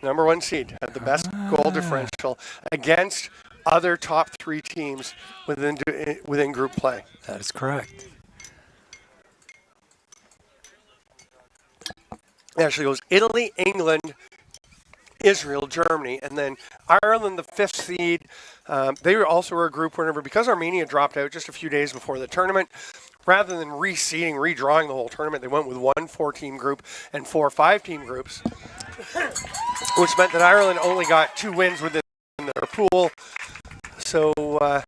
Number 1 seed had the best goal differential against other top 3 teams within group play. That is correct. It actually goes Italy, England, Israel, Germany, and then Ireland, the 5th seed. They also were a group winner, but because Armenia dropped out just a few days before the tournament, rather than reseeding, redrawing the whole tournament, they went with 1 4-team group and 4 5-team groups, which meant that Ireland only got 2 wins within their pool. So, 3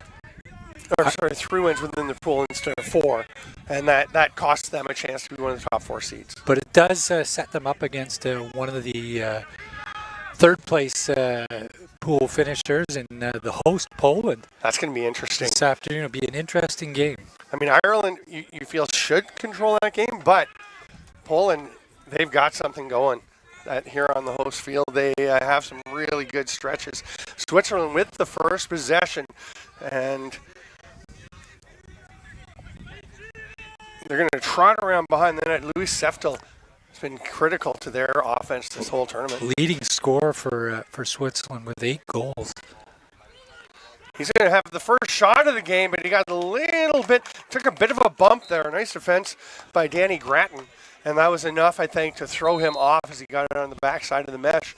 wins within the pool instead of 4, and that cost them a chance to be one of the top 4 seeds. But it does set them up against one of the third place pool finishers in the host Poland. That's going to be interesting. This afternoon will be an interesting game. I mean, Ireland, you feel should control that game, but Poland, they've got something going here on the host field. They have some really good stretches. Switzerland with the first possession, and they're going to trot around behind the net. Louis Seftel has been critical to their offense this whole tournament. Leading scorer for Switzerland with 8 goals. He's going to have the first shot of the game, but he got took a bit of a bump there. Nice defense by Danny Grattan. And that was enough, I think, to throw him off as he got it on the backside of the mesh.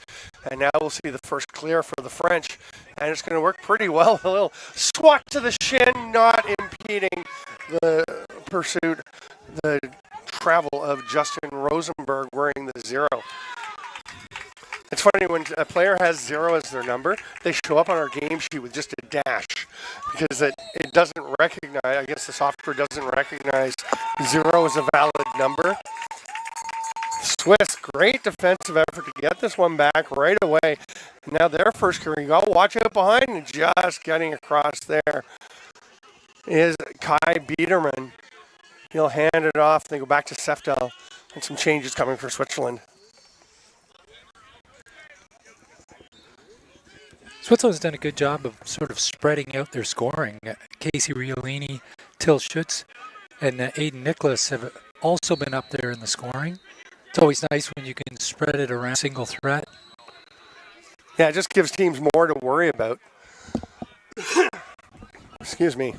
And now we'll see the first clear for the French. And it's going to work pretty well. A little swat to the shin, not impeding the pursuit, the travel of Justin Rosenberg wearing the 0. It's funny, when a player has 0 as their number, they show up on our game sheet with just a dash because it doesn't recognize, I guess the software doesn't recognize 0 as a valid number. Swiss, great defensive effort to get this one back right away. Now their first career, you got to watch out behind, and just getting across there is Kai Biedermann. He'll hand it off. They go back to Seftel, and some changes coming for Switzerland. Switzerland's done a good job of sort of spreading out their scoring. Casey Riolini, Till Schutz, and Aiden Nicholas have also been up there in the scoring. It's always nice when you can spread it around single threat. Yeah, it just gives teams more to worry about. Excuse me.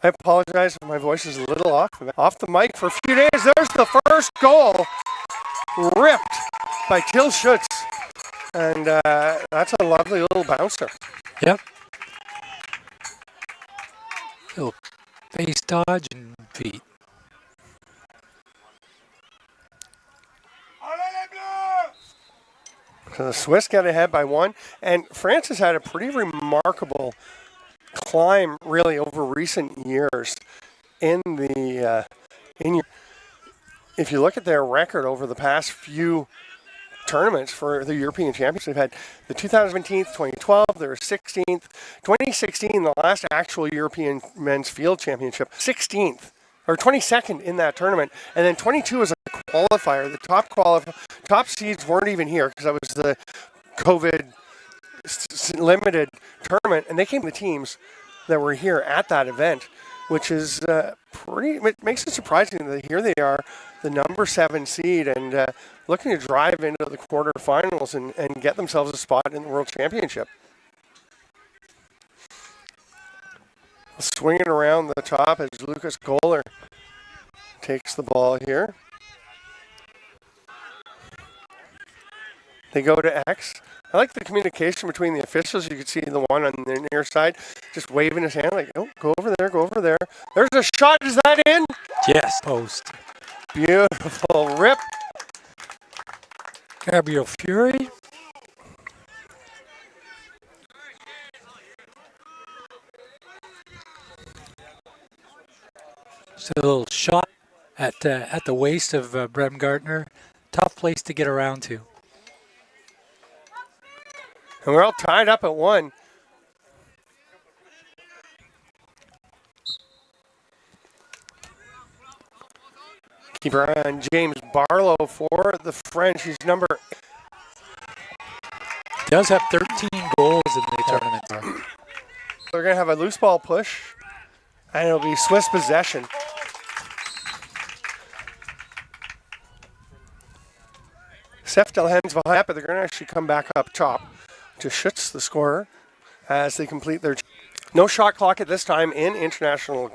I apologize if my voice is a little off the mic for a few days. There's the first goal, ripped by Till Schutz. And that's a lovely little bouncer. Yep. Little face dodge and feet. So the Swiss get ahead by 1. And France has had a pretty remarkable climb, really, over recent years if you look at their record over the past few tournaments for the European Championships. They've had the 2017, 2012, they were 16th. 2016, the last actual European Men's Field Championship, 16th, or 22nd in that tournament. And then 22 as a qualifier. The top seeds weren't even here because that was the COVID limited tournament, and they came to the teams that were here at that event, which is it makes it surprising that here they are, the number 7 seed, and looking to drive into the quarterfinals and get themselves a spot in the World Championship. Swinging around the top as Lucas Kohler takes the ball here. They go to X. I like the communication between the officials. You can see the one on the near side just waving his hand like, oh, go over there, go over there. There's a shot. Is that in? Yes, post. Beautiful rip. Gabriel Fury. Just a little shot at the waist of Bremgartner. Tough place to get around to. And we're all tied up at 1. Keep our eye on James Barlow for the French. He's number... Does have 13 goals in the tournament. They're going to have a loose ball push, and it'll be Swiss possession. Seftel hands behind that, but they're going to actually come back up top to Schutz, the scorer, as they complete their. No shot clock at this time in international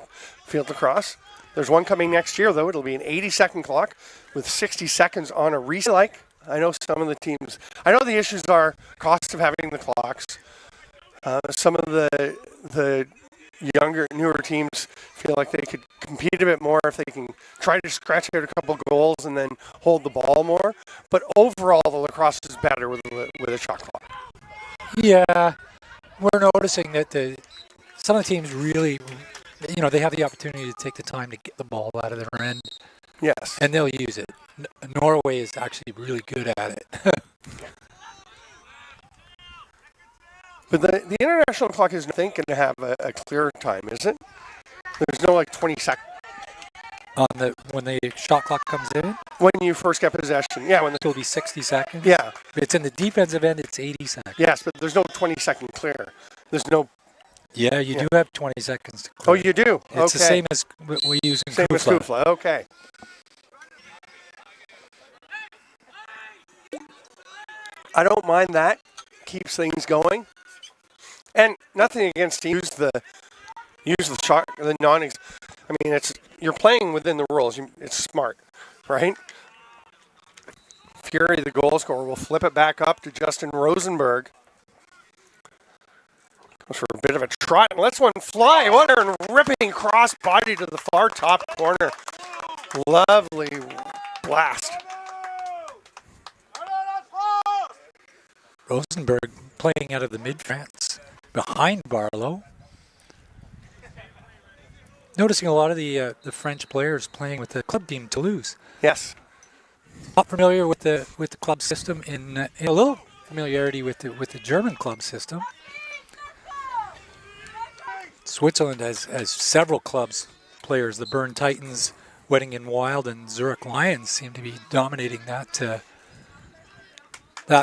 field lacrosse. There's one coming next year, though. It'll be an 80-second clock with 60 seconds on a reset. I know some of the teams. I know the issues are cost of having the clocks. Some of the younger, newer teams feel like they could compete a bit more if they can try to scratch out a couple goals and then hold the ball more. But overall, the lacrosse is better with a shot clock. Yeah, we're noticing that some of the teams really, they have the opportunity to take the time to get the ball out of their end. Yes. And they'll use it. Norway is actually really good at it. But the international clock is going to have a clear time, is it? There's no 20 seconds. When the shot clock comes in? When you first get possession. Yeah. It'll be 60 seconds? Yeah. If it's in the defensive end, it's 80 seconds. Yes, but there's no 20-second clear. There's no... Yeah, you do have 20 seconds to clear. Oh, you do? It's the same as what we use in Same as Kufla, okay. I don't mind that. Keeps things going. And nothing against use the shot, the non. I mean, you're playing within the rules. It's smart, right? Fury, the goal scorer, will flip it back up to Justin Rosenberg. Goes for a bit of a trot and lets one fly. What a ripping cross body to the far top corner. Lovely blast. Rosenberg playing out of the mid-France behind Barlow. Noticing a lot of the French players playing with the club team Toulouse. Yes. Not familiar with the club system, in a little familiarity with the German club system. Switzerland has several clubs players. The Bern Titans, Weddingen Wild, and Zurich Lions seem to be dominating that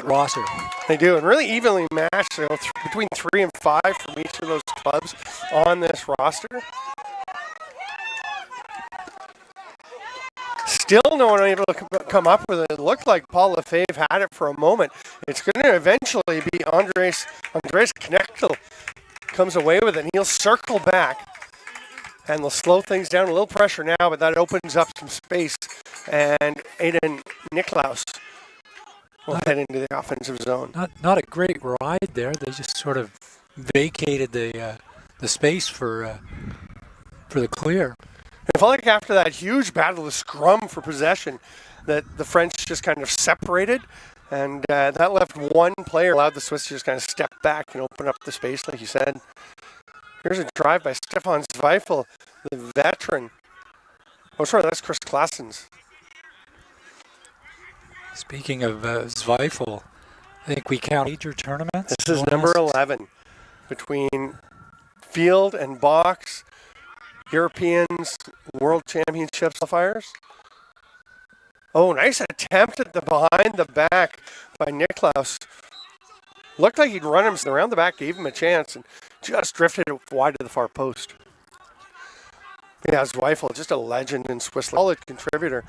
roster. They do, and really evenly matched, between 3 and 5 from each of those clubs on this roster. Still no one able to come up with it. It looked like Paul Lefebvre had it for a moment. It's going to eventually be Andres Knechtel comes away with it, and he'll circle back, and they'll slow things down. A little pressure now, but that opens up some space, and Aiden Niklaus will head into the offensive zone. Not a great ride there. They just sort of vacated the space for the clear. It felt like after that huge battle of scrum for possession that the French just kind of separated, and that left one player, allowed the Swiss to just kind of step back and open up the space, like you said. Here's a drive by Stefan Zweifel, the veteran. Oh, sorry, that's Chris Klassens. Speaking of Zweifel, I think we count major tournaments. This is number 11 between field and box, Europeans, World Championships qualifiers. Oh, nice attempt at the behind the back by Niklaus. Looked like he'd run him around the back, gave him a chance, and just drifted it wide to the far post. Yeah, Zweifel, just a legend in Swiss, solid contributor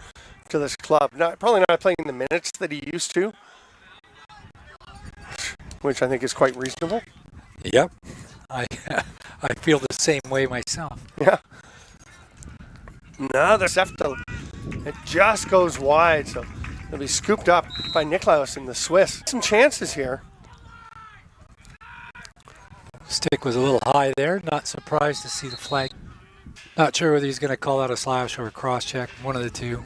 to this club. Probably not playing the minutes that he used to, which I think is quite reasonable. Yep, I feel the same way myself. Yeah. Another Seftel. It just goes wide, so it'll be scooped up by Niklaus and the Swiss. Some chances here. Stick was a little high there. Not surprised to see the flag. Not sure whether he's going to call out a slash or a cross-check, one of the two.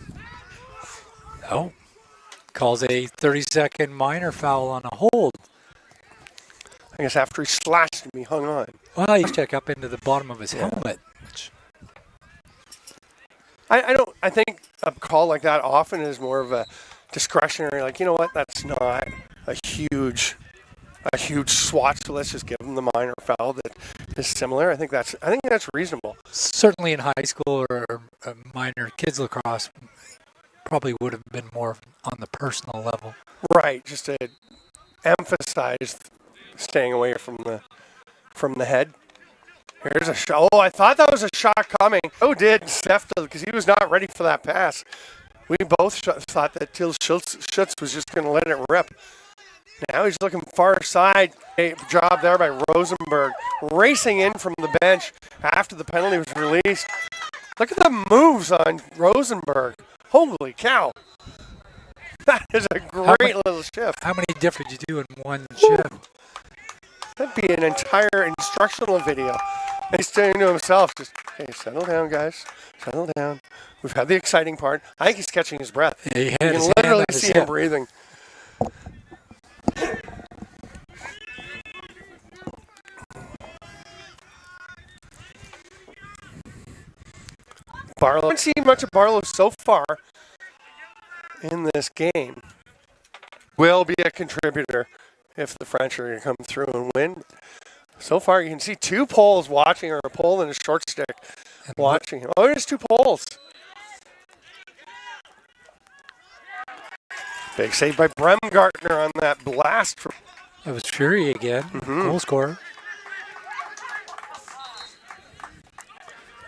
Oh, calls a 30-second minor foul on a hold. I guess after he slashed him, he hung on. Well, he check up into the bottom of his helmet. Which I think a call like that often is more of a discretionary, like, you know what, that's not a huge swat, so let's just give him the minor foul that is similar. I think that's reasonable. Certainly in high school or minor kids lacrosse, probably would have been more on the personal level. Right, just to emphasize staying away from the head. Here's a shot. Oh, I thought that was a shot coming. Oh, did Seftel, because he was not ready for that pass. We both thought that Till Schutz was just going to let it rip. Now he's looking far side. A job there by Rosenberg. Racing in from the bench after the penalty was released. Look at the moves on Rosenberg. Holy cow. That is a great little shift. How many different you do in one shift? That'd be an entire instructional video. He's saying to himself, just, hey, settle down, guys. Settle down. We've had the exciting part. I think he's catching his breath. You can literally see him breathing. Barlow. I haven't seen much of Barlow so far in this game. Will be a contributor if the French are going to come through and win. So far, you can see two poles watching, or a pole and a short stick watching him. Oh, there's two poles. Big save by Bremgartner on that blast. It was Fury again, goal scorer.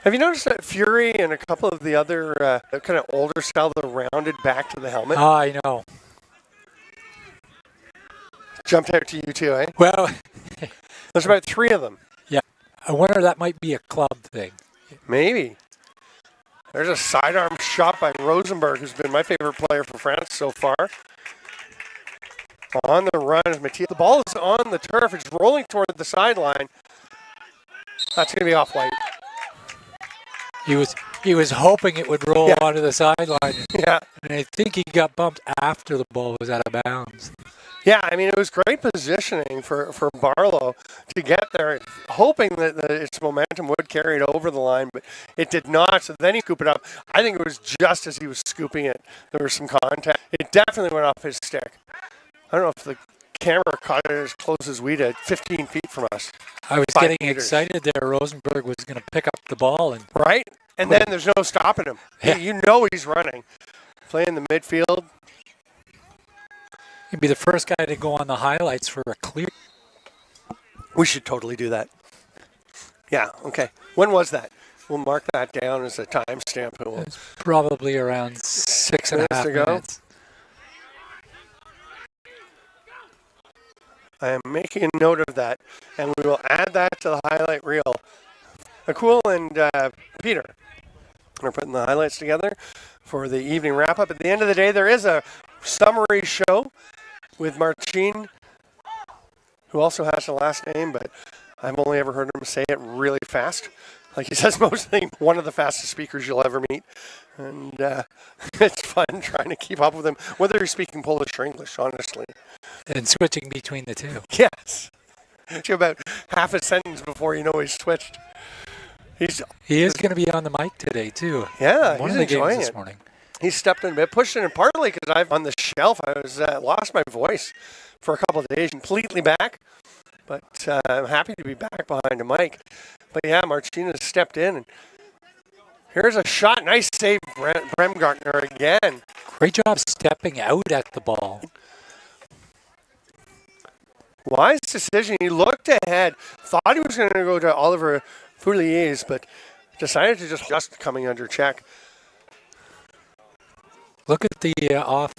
Have you noticed that Fury and a couple of the other kind of older style, the rounded back to the helmet? I know. Jumped out to you too, eh? Well, there's about three of them. Yeah. I wonder if that might be a club thing. Maybe. There's a sidearm shot by Rosenberg, who's been my favorite player for France so far. On the run is Mathieu. The ball is on the turf. It's rolling toward the sideline. That's going to be off white. He was hoping it would roll onto the sideline. Yeah. And I think he got bumped after the ball was out of bounds. Yeah, I mean, it was great positioning for Barlow to get there, hoping that its momentum would carry it over the line, but it did not. So then he scooped it up. I think it was just as he was scooping it, there was some contact. It definitely went off his stick. I don't know if the camera caught it as close as we did, 15 feet from us. I was getting excited there. Rosenberg was going to pick up the ball. Right? And then there's no stopping him. Yeah. You know he's running. Playing the midfield. He'd be the first guy to go on the highlights for a clear. We should totally do that. Yeah, okay. When was that? We'll mark that down as a timestamp. It was probably around 6.5 minutes. I am making a note of that, and we will add that to the highlight reel. Akul and Peter are putting the highlights together for the evening wrap-up. At the end of the day, there is a summary show with Marcin, who also has the last name, but I've only ever heard him say it really fast. Like he says mostly one of the fastest speakers you'll ever meet. And it's fun trying to keep up with him, whether he's speaking Polish or English, honestly. And switching between the two. Yes. About half a sentence before you know he's switched. He is going to be on the mic today, too. Yeah, One he's of the enjoying games it. this morning. He stepped in a bit, pushed in, and partly because I've on the shelf. I was lost my voice for a couple of days, completely back. But I'm happy to be back behind a mic. But yeah, Marcina stepped in, and here's a shot. Nice save, Bremgartner again. Great job stepping out at the ball. Wise decision. He looked ahead, thought he was going to go to Oliver Foulier's, but decided to just coming under check. Look at the off.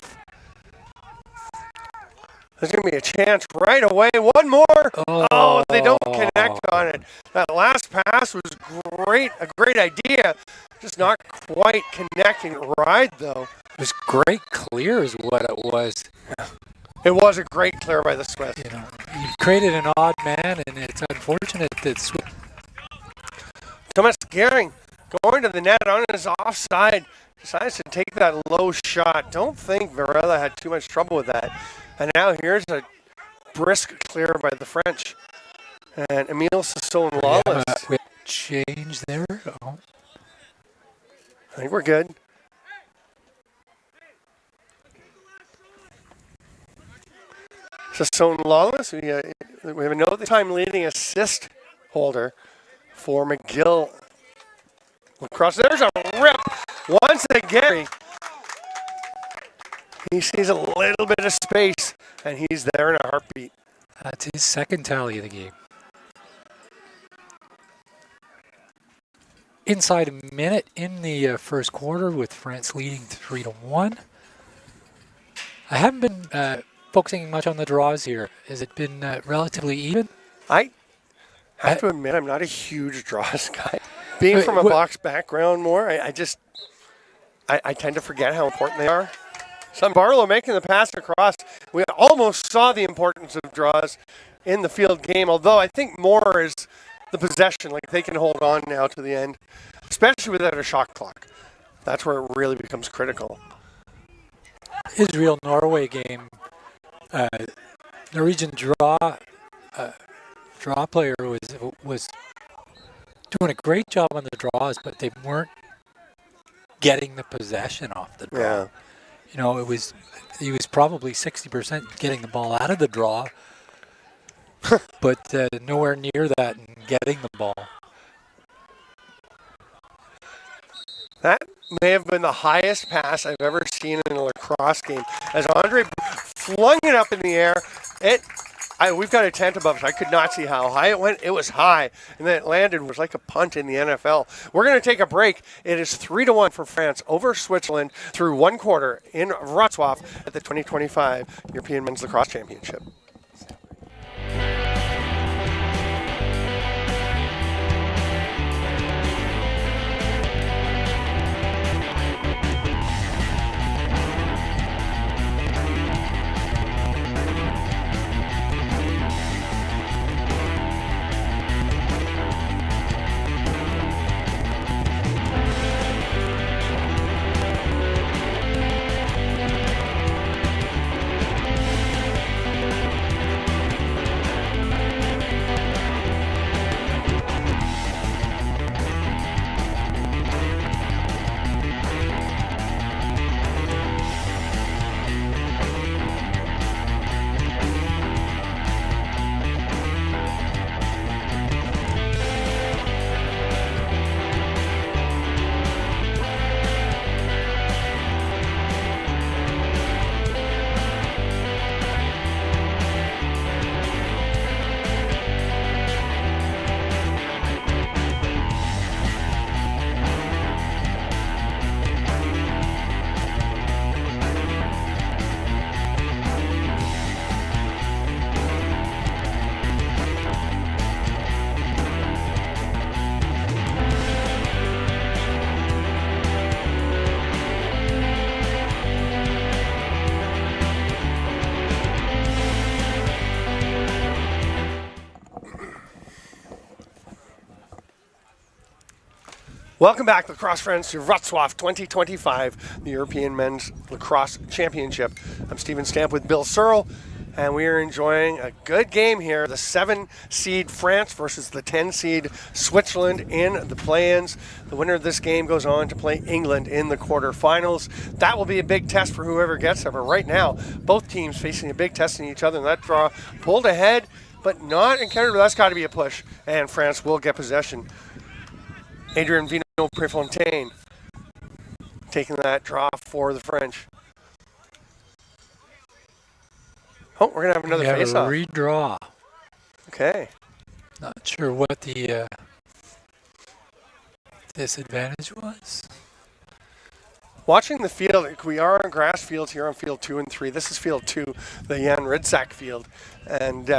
There's going to be a chance right away. One more. Oh, they don't connect on it. That last pass was great, a great idea. Just not quite connecting right, though. It was great clear is what it was. It was a great clear by the Swiss. You know, you created an odd man, and it's unfortunate that Swiss. Thomas Gehring going to the net on his offside. Decides to take that low shot. Don't think Varela had too much trouble with that. And now here's a brisk clear by the French. And Emile Sasson-Lawless. We change there. Oh. I think we're good. Sasson-Lawless, we have a no time leading assist holder for McGill. Lacrosse, there's a rip once again. He sees a little bit of space, and he's there in a heartbeat. That's his second tally of the game. inside a minute in the first quarter with France leading 3-1. I haven't been focusing much on the draws here. Has it been relatively even? I have to admit I'm not a huge draws guy. Being from a box background more, I tend to forget how important they are. So Barlow making the pass across. We almost saw the importance of draws in the field game, although I think more is the possession. Like they can hold on now to the end, especially without a shot clock. That's where it really becomes critical. Israel-Norway game, Norwegian draw player was doing a great job on the draws, but they weren't getting the possession off the draw. Yeah. You know, he was probably 60% getting the ball out of the draw, but nowhere near that in getting the ball. That may have been the highest pass I've ever seen in a lacrosse game. As Andre flung it up in the air, we've got a tent above us. I could not see how high it went. It was high, and then it landed. It was like a punt in the NFL. We're going to take a break. It is 3-1 for France over Switzerland through one quarter in Wroclaw at the 2025 European Men's Lacrosse Championship. Welcome back, lacrosse friends, to Wroclaw 2025, the European Men's Lacrosse Championship. I'm Stephen Stamp with Bill Searle, and we are enjoying a good game here. The 7-seed France versus the 10-seed Switzerland in the play-ins. The winner of this game goes on to play England in the quarterfinals. That will be a big test for whoever gets there, but right now, both teams facing a big test in each other, and that draw pulled ahead, but not encountered. That's got to be a push, and France will get possession. Adrien Vino-Prefontaine taking that draw for the French. Oh, we're going to have another face-off. Redraw. Okay. Not sure what the disadvantage was. Watching the field, we are on grass fields here on field 2 and 3. This is field 2, the Jan Ridsack field. And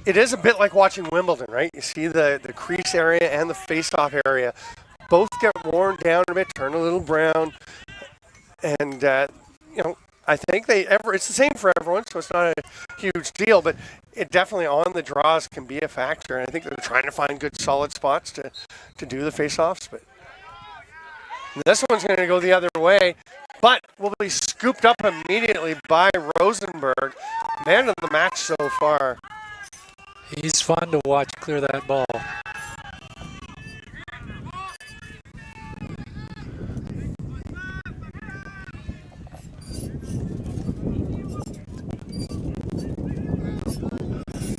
it is a bit like watching Wimbledon, right? You see the crease area and the face-off area. Both get worn down a bit, turn a little brown. And, I think it's the same for everyone, so it's not a huge deal, but it definitely on the draws can be a factor. And I think they're trying to find good solid spots to do the face-offs. But this one's going to go the other way, but will be scooped up immediately by Rosenberg. Man of the match so far. He's fun to watch clear that ball.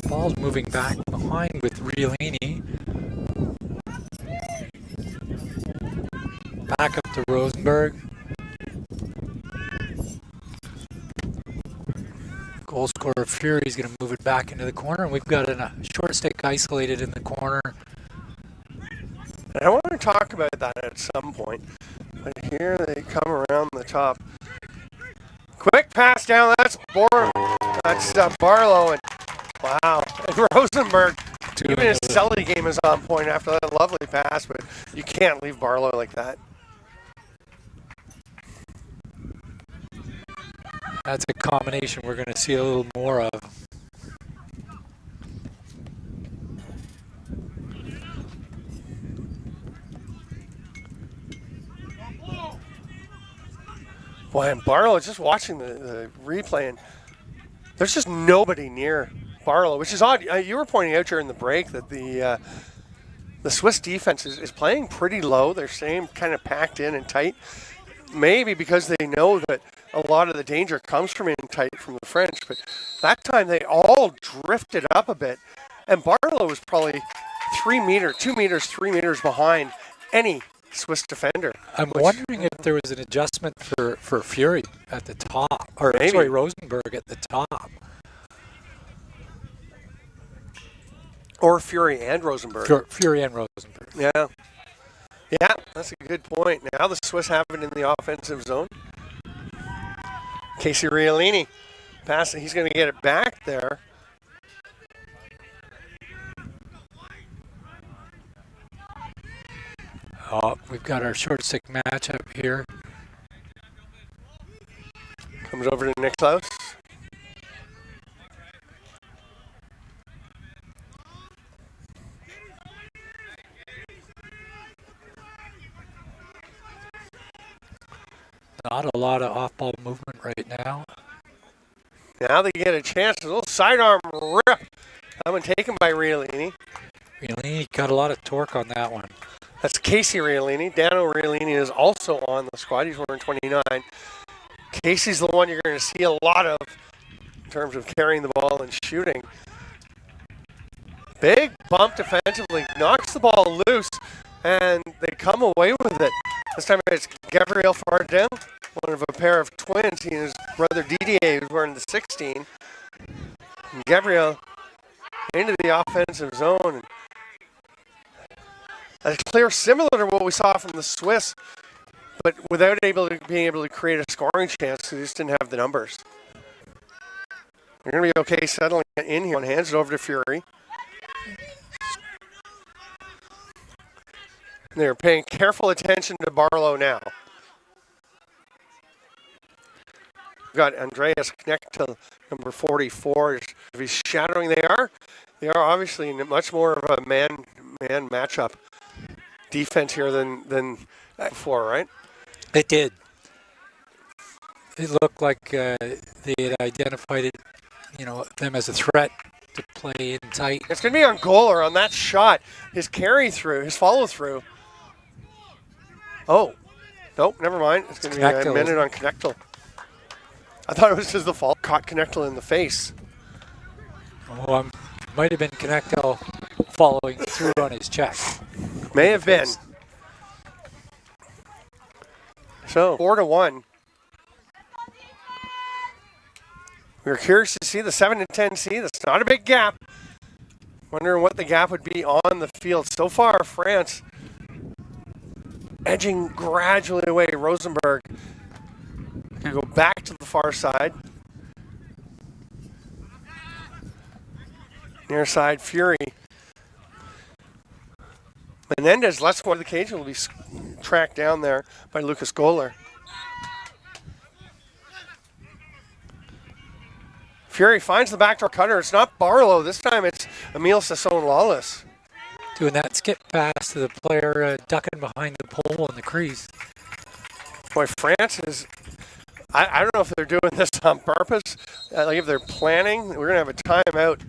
Ball's moving back behind with Riolini. Back up to Rosenberg. Goal scorer Fury is going to move it back into the corner, and we've got a short stick isolated in the corner. And I want to talk about that at some point. But here they come around the top. Quick pass down. That's Barlow. And wow. And Rosenberg. Even his Selly game is on point after that lovely pass, but you can't leave Barlow like that. That's a combination we're going to see a little more of. Boy, and Barlow, just watching the replay, and there's just nobody near Barlow, which is odd. You were pointing out during the break that the Swiss defense is playing pretty low. They're staying kind of packed in and tight. Maybe because they know that a lot of the danger comes from in tight from the French. But that time they all drifted up a bit. And Barlow was probably 3 meters behind any Swiss defender. I'm wondering if there was an adjustment for Fury at the top, or maybe. Sorry, Rosenberg at the top. Or Fury and Rosenberg. Fury and Rosenberg. Yeah. Yeah, that's a good point. Now the Swiss have it in the offensive zone. Casey Riolini passing. He's going to get it back there. Oh, we've got our short stick matchup here. Comes over to Nick Klaus. Not a lot of off-ball movement right now. Now they get a chance. A little sidearm rip. That one taken by Riolini. Riolini got a lot of torque on that one. That's Casey Riolini. Dano Riolini is also on the squad. He's wearing 29. Casey's the one you're going to see a lot of in terms of carrying the ball and shooting. Big bump defensively. Knocks the ball loose, and they come away with it. This time it's Gabriel Fardin, one of a pair of twins. He and his brother Didier, who's wearing the 16. And Gabriel into the offensive zone. A clear similar to what we saw from the Swiss, but without being able to create a scoring chance, they just didn't have the numbers. They're going to be okay settling in here. Hands it over to Fury. They're paying careful attention to Barlow now. We've got Andreas Knechtel, number 44. If he's shadowing, they are obviously much more of a man matchup defense here than before, right? It did. It looked like they had identified it, them as a threat to play in tight. It's going to be on Goaler on that shot. His follow through. Oh, nope, never mind. It's going to be a minute on Knechtel. I thought it was just the fault. Caught Knechtel in the face. Oh, might have been Knechtel following through on his check. May have been. So 4-1. We were curious to see the 7-10 seed. That's not a big gap. Wondering what the gap would be on the field. So far, France edging gradually away. Rosenberg can go back to the far side. Near side, Fury. Menendez, left square of the cage, will be tracked down there by Lucas Goaler. Fury finds the backdoor cutter. It's not Barlow. This time it's Emile Sasson-Lawless. Doing that skip pass to the player ducking behind the pole in the crease. Boy, France is... I don't know if they're doing this on purpose. Like if they're planning, we're going to have a timeout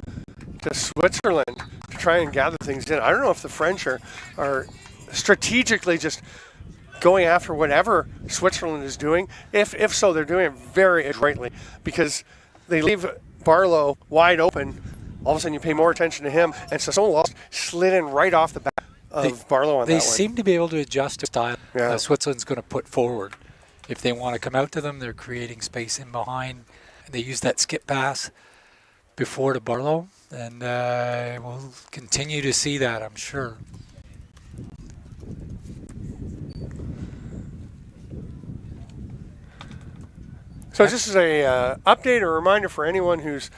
to Switzerland to try and gather things in. I don't know if the French are strategically just going after whatever Switzerland is doing. If so, they're doing it very adroitly because they leave Barlow wide open. All of a sudden, you pay more attention to him, and Sasson slid in right off the back of Barlow on that one. They seem to be able to adjust to style Switzerland's going to put forward. If they want to come out to them, they're creating space in behind. They use that skip pass before to Barlow, and we'll continue to see that, I'm sure. So just as a update or reminder for anyone who's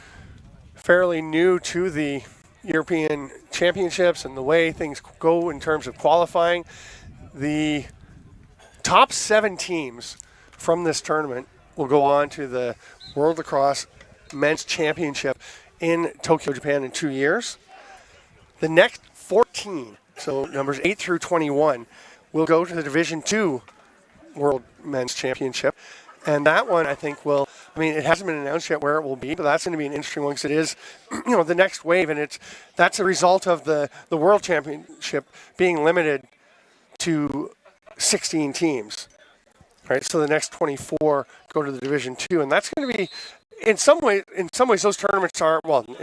fairly new to the European Championships and the way things go in terms of qualifying, the top 7 teams from this tournament will go on to the World Lacrosse Men's Championship in Tokyo, Japan in 2 years. The next 14, so numbers 8 through 21, will go to the Division 2 World Men's Championship. And that one, I think, it hasn't been announced yet where it will be, but that's going to be an interesting one because it is, the next wave. And that's a result of the World Championship being limited to 16 teams. Right, so the next 24 go to the Division 2. And that's going to be, in some ways, those tournaments are,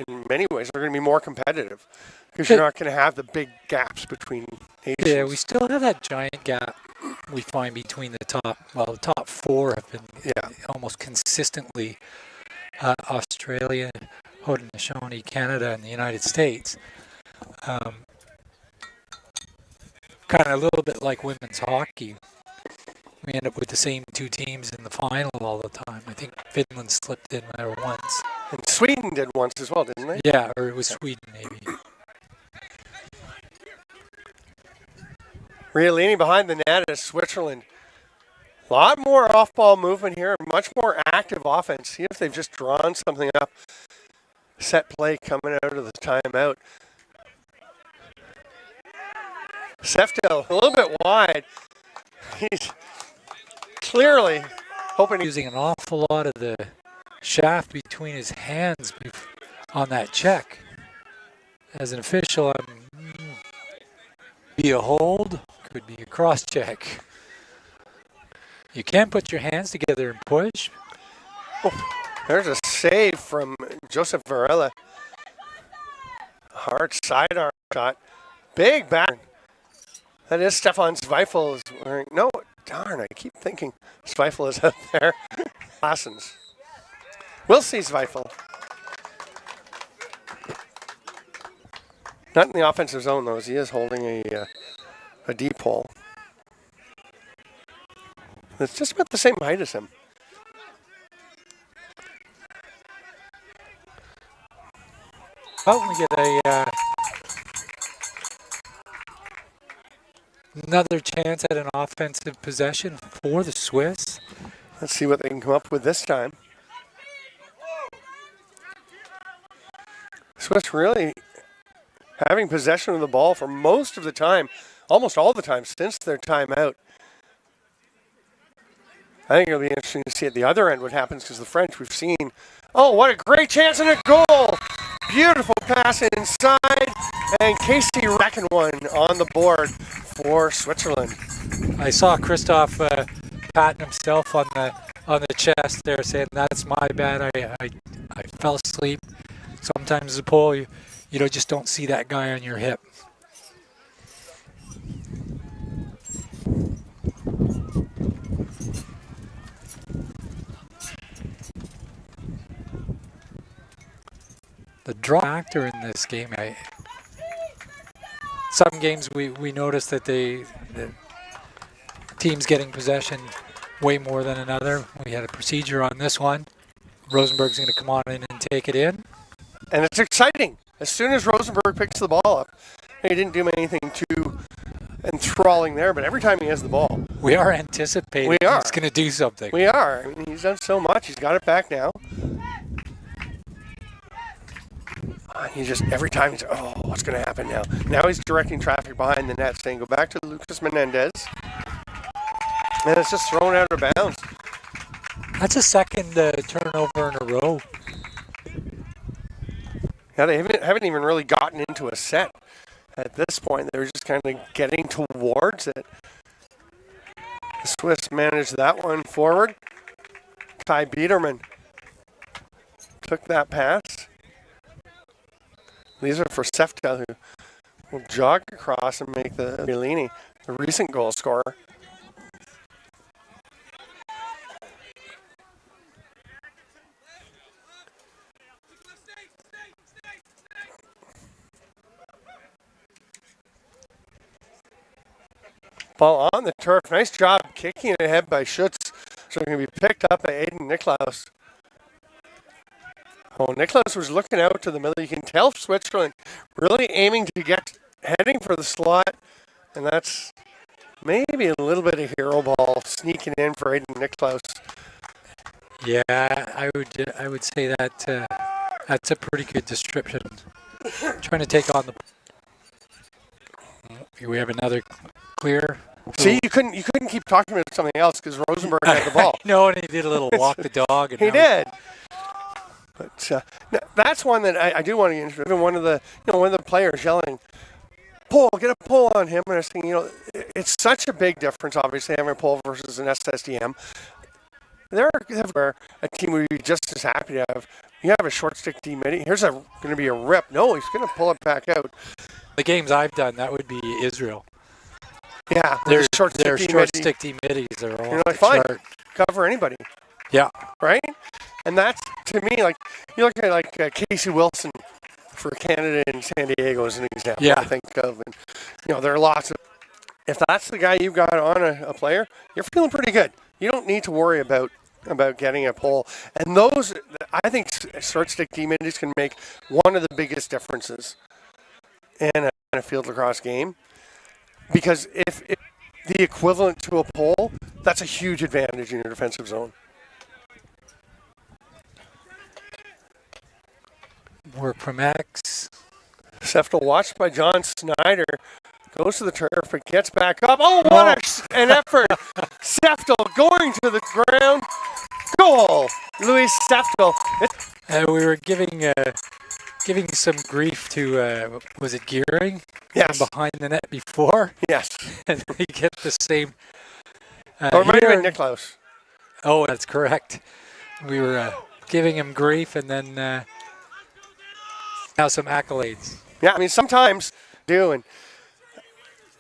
in many ways, are going to be more competitive because you're not going to have the big gaps between nations. Yeah, we still have that giant gap we find between the top 4 have been almost consistently Australia, Haudenosaunee, Canada, and the United States. Kind of a little bit like women's hockey. We end up with the same 2 teams in the final all the time. I think Finland slipped in there once. And Sweden did once as well, didn't they? Yeah, or it was Sweden maybe. Riolini behind the net is Switzerland. A lot more off-ball movement here, much more active offense. See if they've just drawn something up. Set play coming out of the timeout. Seftel a little bit wide. He's clearly hoping using an awful lot of the shaft between his hands on that check. As an official, be a hold, could be a cross check. You can put your hands together and push. Oh, there's a save from Joseph Varela. Hard sidearm shot. Big back. That is Stefan Zweifel is wearing. No, darn, I keep thinking Zweifel is out there. Lassens. We'll see Zweifel. Not in the offensive zone, though, as he is holding a deep pole. It's just about the same height as him. Oh, we get another chance at an offensive possession for the Swiss. Let's see what they can come up with this time. Swiss really having possession of the ball for most of the time, almost all the time since their timeout. I think it'll be interesting to see at the other end what happens because the French we've seen. Oh, what a great chance and a goal! Beautiful pass inside, and Casey Reckon one on the board for Switzerland. I saw Christoph patting himself on the chest there, saying, "That's my bad. I fell asleep." Sometimes the pole, you just don't see that guy on your hip. The draw factor in this game, some games we noticed that the team's getting possession way more than another. We had a procedure on this one. Rosenberg's going to come on in and take it in. And it's exciting. As soon as Rosenberg picks the ball up, he didn't do anything too enthralling there, but every time he has the ball. We are anticipating he's going to do something. We are. I mean, he's done so much. He's got it back now. He just, every time he's, what's going to happen now? Now he's directing traffic behind the net, saying, go back to Lucas Menendez. And it's just thrown out of bounds. That's a second turnover in a row. Yeah, they haven't even really gotten into a set at this point. They're just kind of getting towards it. The Swiss managed that one forward. Kai Biederman took that pass. These are for Seftel, who will jog across and make the Bellini, the recent goal scorer. Ball on the turf. Nice job kicking it ahead by Schutz So going to be picked up by Aiden Nicklaus. Oh, Nicklaus was looking out to the middle. You can tell Switzerland really aiming to get heading for the slot. And that's maybe a little bit of hero ball sneaking in for Aiden Nicklaus. Yeah, I would say that that's a pretty good description. Trying to take on the. We have another clear. See, you couldn't keep talking about something else because Rosenberg had the ball. No, and he did a little walk the dog. And he did. But that's one that I do want to get into. Even one of the players yelling, "Pull! Get a pull on him!" And I was thinking, it's such a big difference. Obviously, having a pull versus an SSDM. They're a team would be just as happy to have. You have a short stick D midi. Here's going to be a rip. No, he's going to pull it back out. The games I've done, that would be Israel. Yeah, their short stick D midis are all fine. Cover anybody. Yeah. Right? And that's, to me, like, you look at Casey Wilson for Canada and San Diego as an example. Yeah. I think of, and, there are lots of, if that's the guy you've got on a player, you're feeling pretty good. You don't need to worry about getting a pull. And those, I think short stick D midis can make one of the biggest differences in a field lacrosse game. Because if the equivalent to a pull, that's a huge advantage in your defensive zone. Work from X. Seftel watched by John Snyder. Goes to the turf, but gets back up. Oh, what an effort. Seftel going to the ground. Goal. Luis Seftel. We were giving some grief to, was it Gearing? Yes. From behind the net before? Yes. And we get the same. Or it might have been Nicklaus. Oh, that's correct. We were giving him grief and then now some accolades. Yeah, I mean, sometimes do, and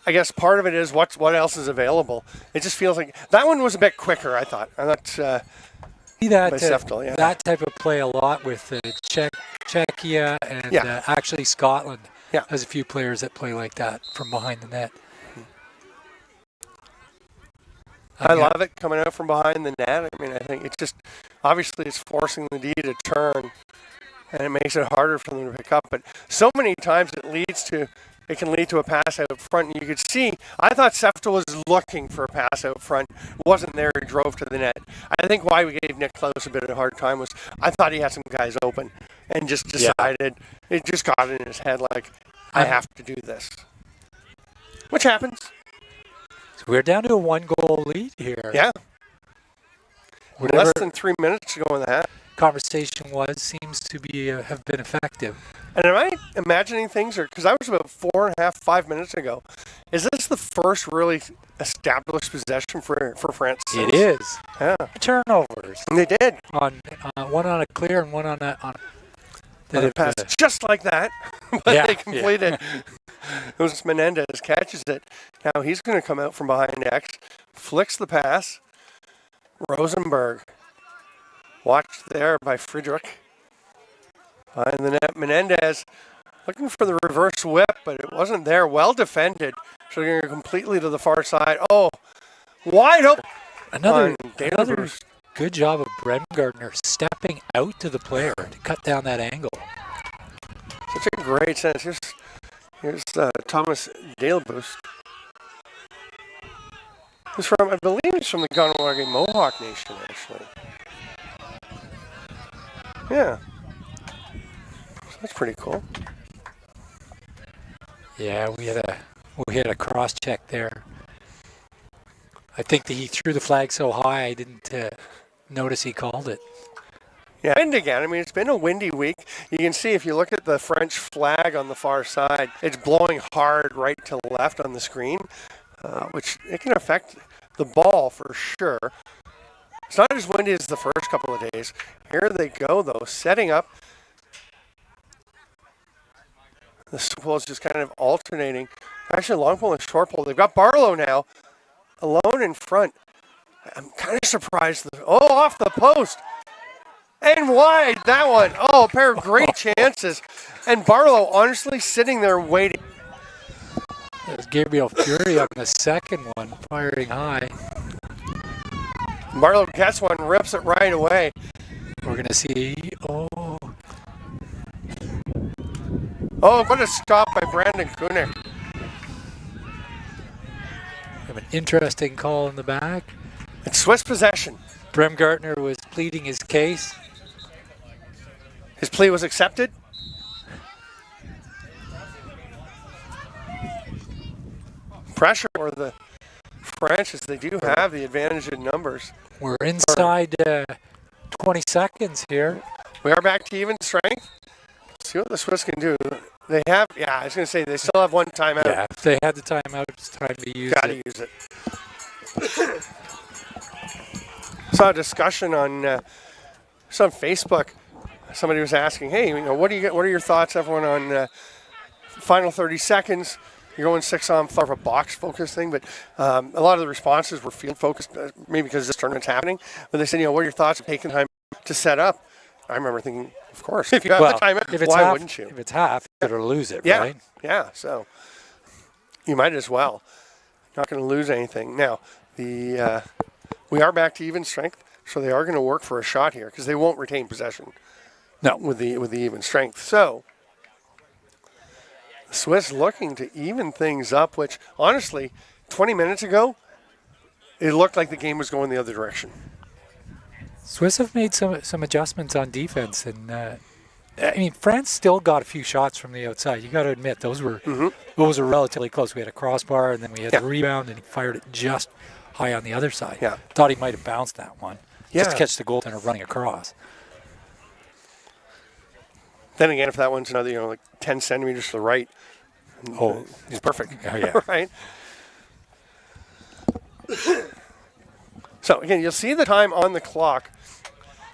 I guess part of it is what else is available. It just feels like that one was a bit quicker, I thought. That type of play a lot with Czechia and actually Scotland. Yeah. There's a few players that play like that from behind the net. I love it coming out from behind the net. I mean, I think it's just, obviously it's forcing the D to turn, and it makes it harder for them to pick up. But so many times it can lead to a pass out front. And you could see, I thought Seftel was looking for a pass out front. It wasn't there, he drove to the net. I think why we gave Nick Close a bit of a hard time was I thought he had some guys open and just decided, it just got in his head like, I have to do this. Which happens. So we're down to a 1-goal lead here. Yeah. Less than 3 minutes to go in the half. Conversation seems to be have been effective. And am I imagining things, or because I was about 4.5, 5 minutes ago, is this the first really established possession for France? It is. Yeah. Turnovers. And they did. On one on a clear and one on a pass just like that, but they completed. It was Menendez catches it. Now he's going to come out from behind X, flicks the pass. Rosenberg. Watched there by Friedrich. Behind the net, Menendez looking for the reverse whip, but it wasn't there. Well defended. So going completely to the far side. Oh, wide open. Another good job of Bremgartner stepping out to the player to cut down that angle. Such a great sense. Here's Thomas Daleboost. He's from, I believe he's from the Ganawagi Mohawk Nation, actually. Yeah. So that's pretty cool. Yeah, we had a cross check there. I think that he threw the flag so high I didn't notice he called it. Yeah, wind again. I mean, it's been a windy week. You can see if you look at the French flag on the far side, it's blowing hard right to left on the screen, which it can affect the ball for sure. It's not as windy as the first couple of days. Here they go, though, setting up. The swirl is just kind of alternating. Actually, long pole and short pole. They've got Barlow now, alone in front. I'm kind of surprised. Off the post. And wide, that one. Oh, a pair of great chances. And Barlow honestly sitting there waiting. There's Gabriel Fury on the second one, firing high. Marlowe gets one, rips it right away. We're going to see, Oh, what a stop by Brandon Kunik. have an interesting call in the back. It's Swiss possession. Bremgartner was pleading his case. His plea was accepted. Pressure for the French, as they do have the advantage in numbers. We're inside 20 seconds here. We are back to even strength. See what the Swiss can do. They have, I was going to say, they still have one timeout. Yeah, if they had the timeout, it's time to use Gotta it. use it. Saw a discussion on some Facebook. Somebody was asking, "Hey, what are your thoughts, everyone, on final 30 seconds? You're going 6-on-4 of a box focus thing, but a lot of the responses were field focused, maybe because this tournament's happening. But they said, what are your thoughts of taking time to set up?" I remember thinking, of course, if you have the time, why wouldn't you? If it's half, you better lose it, Yeah, right? yeah. So you might as well. Not going to lose anything. Now, we are back to even strength, so they are going to work for a shot here because they won't retain possession. No, with the even strength. So the Swiss looking to even things up, which honestly, 20 minutes ago, it looked like the game was going the other direction. Swiss have made some adjustments on defense, and France still got a few shots from the outside. You got to admit those were relatively close. We had a crossbar, and then we had a rebound, and he fired it just high on the other side. Yeah, thought he might have bounced that one. Yeah, just to catch the goaltender running across. Then again, if that one's another, like 10 centimeters to the right, he's perfect. Oh, yeah. Right? So, again, you'll see the time on the clock.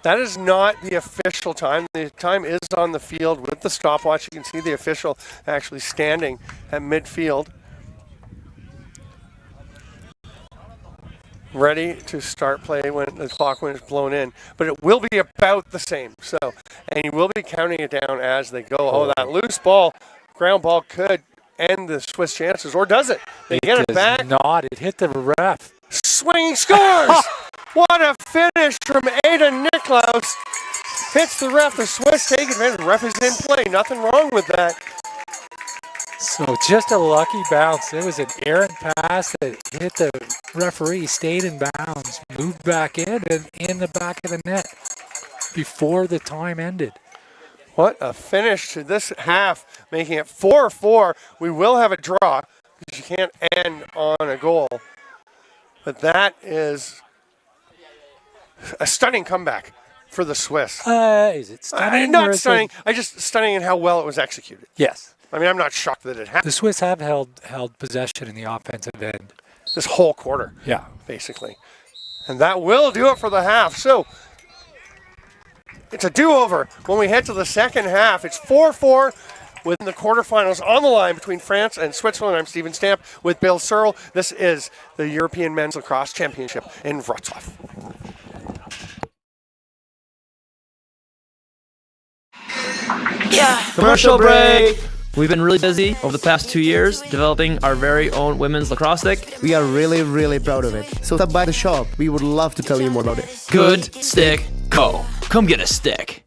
That is not the official time. The time is on the field with the stopwatch. You can see the official actually standing at midfield, ready to start play when the clock when it's blown in. But it will be about the same. So, and you will be counting it down as they go. Oh, that loose ball, ground ball could end the Swiss chances, or does it? They get it back. Not. It hit the ref. Swinging scores! What a finish from Aiden Niklaus. Hits the ref. The Swiss take advantage. The ref is in play. Nothing wrong with that. So just a lucky bounce. It was an errant pass that hit the referee, stayed in bounds, moved back in, and in the back of the net before the time ended. What a finish to this half, making it 4-4. We will have a draw because you can't end on a goal. But that is a stunning comeback for the Swiss. Is it stunning? Not stunning. Just stunning in how well it was executed. Yes. I mean, I'm not shocked that it happened. The Swiss have held possession in the offensive end. This whole quarter. Yeah. Basically. And that will do it for the half. So it's a do-over when we head to the second half. It's 4-4 with the quarterfinals on the line between France and Switzerland. I'm Steven Stamp with Bill Searle. This is the European Men's Lacrosse Championship in Wroclaw. Yeah. Commercial break. We've been really busy over the past 2 years developing our very own women's lacrosse stick. We are really, really proud of it. So stop by the shop. We would love to tell you more about it. Good Stick Co. Come get a stick.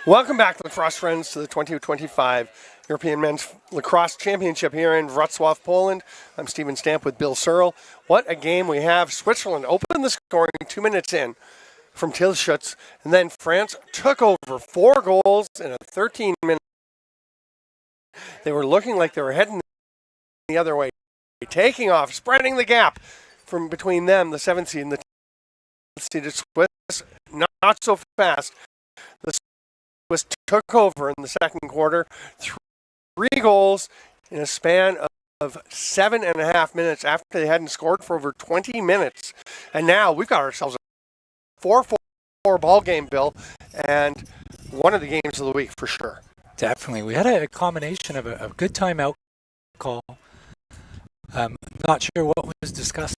Welcome back, Lacrosse friends, to the 2025 European Men's Lacrosse Championship here in Wrocław, Poland. I'm Stephen Stamp with Bill Searle. What a game we have. Switzerland opened the scoring 2 minutes in from Tilschutz, and then France took over 4 goals in a 13-minute. They were looking like they were heading the other way, taking off, spreading the gap from between them, the 7th seed and the 10th seeded Swiss. Not so fast. The Swiss took over in the second quarter, 3 goals in a span of 7.5 minutes after they hadn't scored for over 20 minutes. And now we've got ourselves a 4-4 ball game, Bill, and one of the games of the week for sure. Definitely. We had a combination of a good timeout call. Not sure what was discussed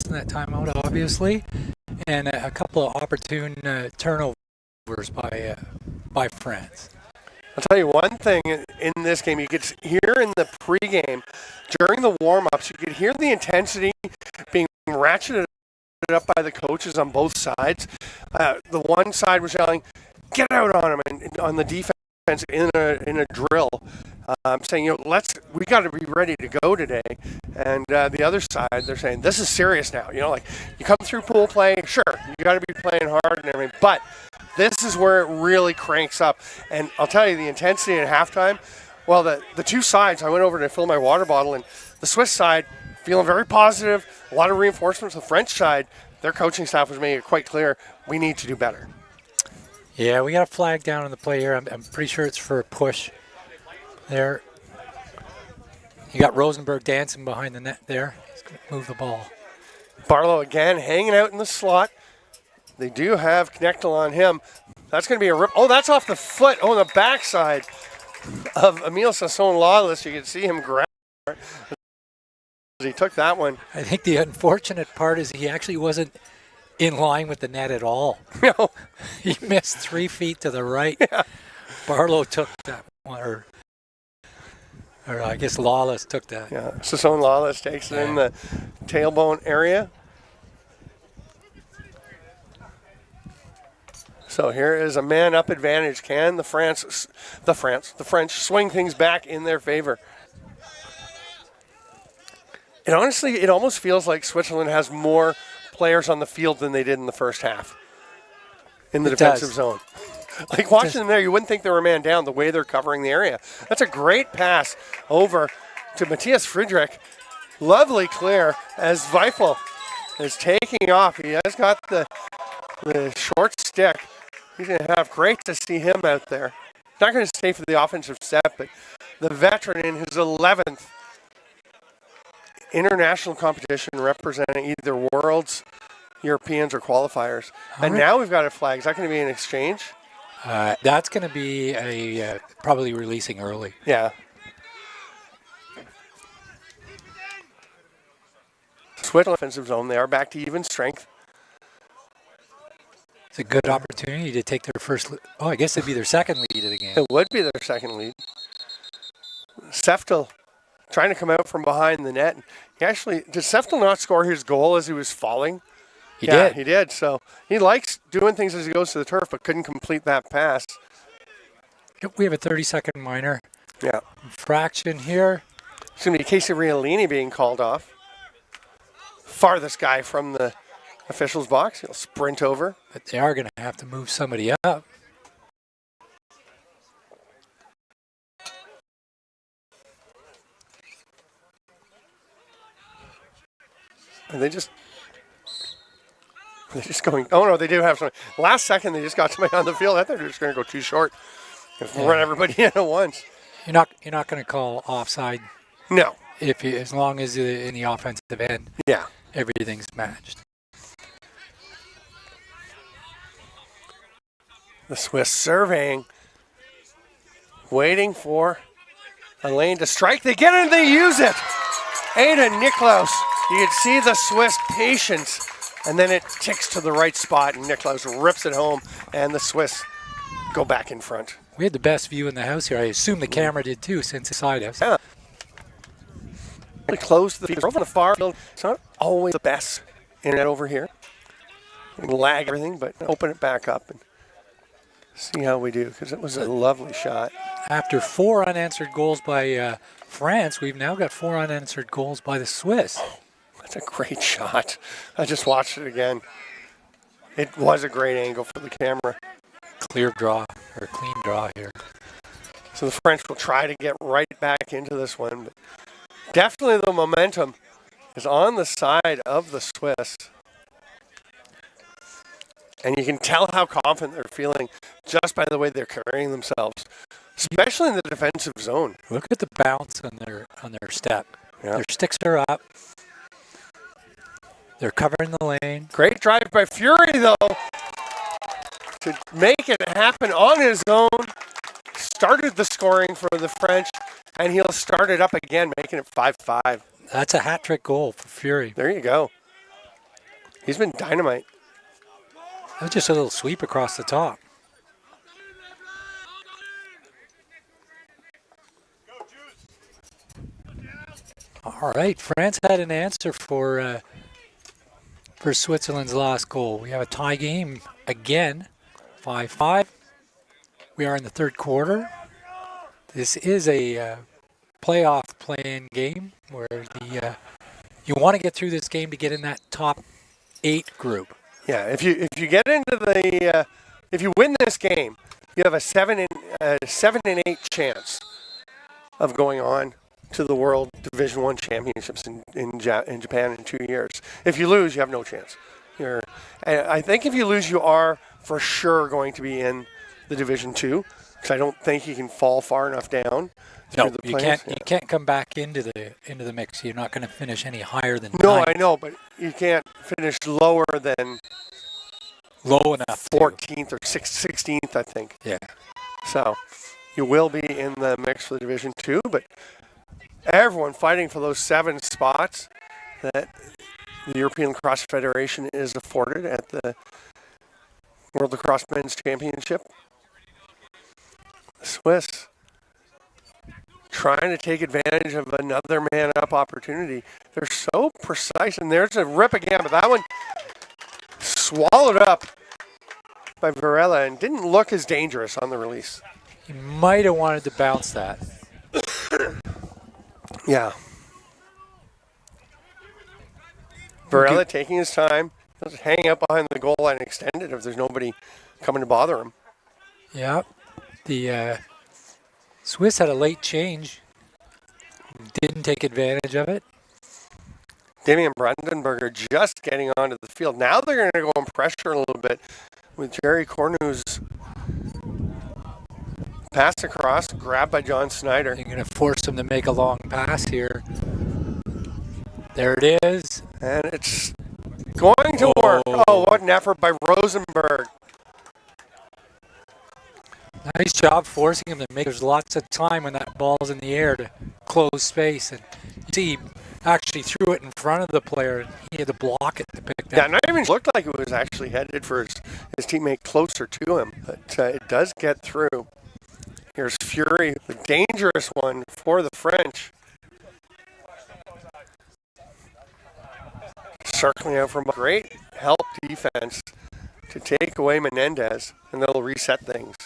in that timeout, obviously, and a couple of opportune turnovers by France. I'll tell you one thing in this game. You could hear in the pregame, during the warm-ups, you could hear the intensity being ratcheted up by the coaches on both sides. The one side was yelling, "Get out on him!" and on the defense in a drill, saying, we got to be ready to go today. And the other side, they're saying, this is serious now. Like you come through pool play, sure, you got to be playing hard and everything, but this is where it really cranks up. And I'll tell you, the intensity at halftime, well, the two sides, I went over to fill my water bottle, and the Swiss side feeling very positive, a lot of reinforcements. The French side, their coaching staff was making it quite clear, we need to do better. Yeah, we got a flag down on the play here. I'm pretty sure it's for a push there. You got Rosenberg dancing behind the net there. He's going to move the ball. Barlow again hanging out in the slot. They do have Knechtel on him. That's going to be a rip. Oh, that's off the foot. Oh, the backside of Emile Sasson-Lawless. You can see him grab it. He took that one. I think the unfortunate part is he actually wasn't in line with the net at all. No. He missed 3 feet to the right. Yeah. Barlow took that one, or I guess Lawless took that. Yeah, Sasson-Lawless takes it in the tailbone area. So here is a man-up advantage. Can the French swing things back in their favor? And honestly, it almost feels like Switzerland has more players on the field than they did in the first half in the defensive zone. Like watching them there, you wouldn't think they were a man down the way they're covering the area. That's a great pass over to Matthias Friedrich. Lovely clear as Weifel is taking off. He has got the short stick. He's going to have great to see him out there. Not going to stay for the offensive set, but the veteran in his 11th international competition representing either Worlds, Europeans, or qualifiers. And now we've got a flag. Is that going to be an exchange? That's going to be probably releasing early. Yeah. Switzerland offensive zone. They are back to even strength. It's a good opportunity to take their first. I guess it'd be their second lead of the game. It would be their second lead. Seftel trying to come out from behind the net. Did Seftel not score his goal as he was falling? He did. He did. So he likes doing things as he goes to the turf, but couldn't complete that pass. We have a 30-second minor infraction here. It's going to be Casey Riolini being called off. Farthest guy from the official's box. He'll sprint over. But they are going to have to move somebody up. Are they just going? Oh no, they do have somebody. Last second, they just got somebody on the field. I thought they were just going to go too short and run everybody in at once. You're not going to call offside. No. As long as in the offensive end. Yeah. Everything's matched. The Swiss surveying, waiting for a lane to strike. They get it and they use it. Ada Niklaus. You can see the Swiss patience, and then it ticks to the right spot, and Niklaus rips it home, and the Swiss go back in front. We had the best view in the house here. I assume the camera did too, since it's beside us. Yeah. Really close to the field. Over the far field. It's not always the best internet over here. We lag everything, but open it back up and See how we do, because it was a lovely shot. After 4 unanswered goals by France, we've now got 4 unanswered goals by the Swiss. That's a great shot. I just watched it again. It was a great angle for the camera. Clear draw, or clean draw here. So the French will try to get right back into this one. But definitely the momentum is on the side of the Swiss. And you can tell how confident they're feeling just by the way they're carrying themselves, especially in the defensive zone. Look at the bounce on their step. Yeah. Their sticks are up. They're covering the lane. Great drive by Fury, though, to make it happen on his own. Started the scoring for the French, and he'll start it up again, making it 5-5. That's a hat-trick goal for Fury. There you go. He's been dynamite. That was just a little sweep across the top. All right, France had an answer for Switzerland's last goal. We have a tie game again, 5-5. We are in the third quarter. This is a playoff play-in game where you want to get through this game to get in that top 8 group. Yeah, if you get into the if you win this game, you have a 7 and 8 chance of going on to the World Division I Championships in Japan in 2 years. If you lose, you have no chance. I think if you lose, you are for sure going to be in the Division II, because I don't think you can fall far enough down. No, you can't. Yeah. You can't come back into the mix. You're not going to finish any higher than. No, 9th. I know, but you can't finish lower than low enough. 14th or 16th, I think. Yeah. So you will be in the mix for the Division II, but everyone fighting for those 7 spots that the European Lacrosse Federation is afforded at the World Lacrosse Men's Championship. The Swiss trying to take advantage of another man-up opportunity. They're so precise, and there's a rip again, but that one swallowed up by Varela and didn't look as dangerous on the release. He might have wanted to bounce that. Yeah. Varela taking his time, just hanging up behind the goal line and extend it if there's nobody coming to bother him. Yeah. The Swiss had a late change. Didn't take advantage of it. Damian Brandenberger just getting onto the field. Now they're going to go and pressure a little bit with Jerry Cornu's pass across, grabbed by John Snyder. You're going to force him to make a long pass here. There it is. And it's going to work. Oh, what an effort by Rosenberg. Nice job forcing him to make. There's lots of time when that ball's in the air to close space. And you see, he actually threw it in front of the player, and he had to block it to pick that. Yeah, not even looked like it was actually headed for his teammate closer to him. But it does get through. Here's Fury, the dangerous one for the French. Circling out from a great help defense to take away Menendez, and they'll reset things.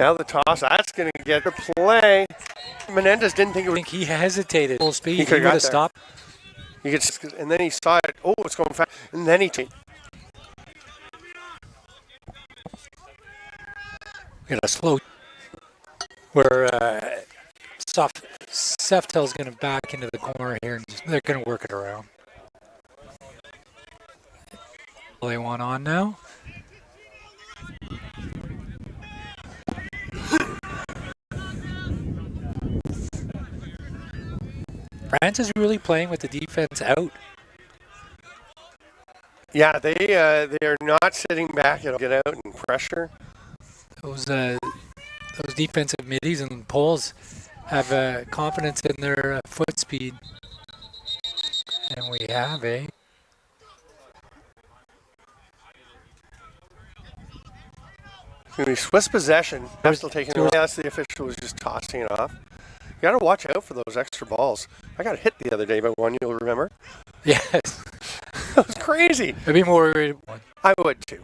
Now the toss, that's going to get a play. Menendez didn't think it I was. think he hesitated. Full speed. He could would have there. stopped. And then he saw it. Oh, it's going fast. And then he. Got a slow. Where Seftel's going to back into the corner here, and they're going to work it around. Play one on now. France is really playing with the defense out. Yeah, they are not sitting back. It'll get out and pressure. Those defensive middies and poles have confidence in their foot speed. And we have a It's going to be Swiss possession. They're still taking it. That's the official was just tossing it off. You got to watch out for those extra balls. I got hit the other day by one, you'll remember. yes. That was crazy. I'd be more worried. I would too.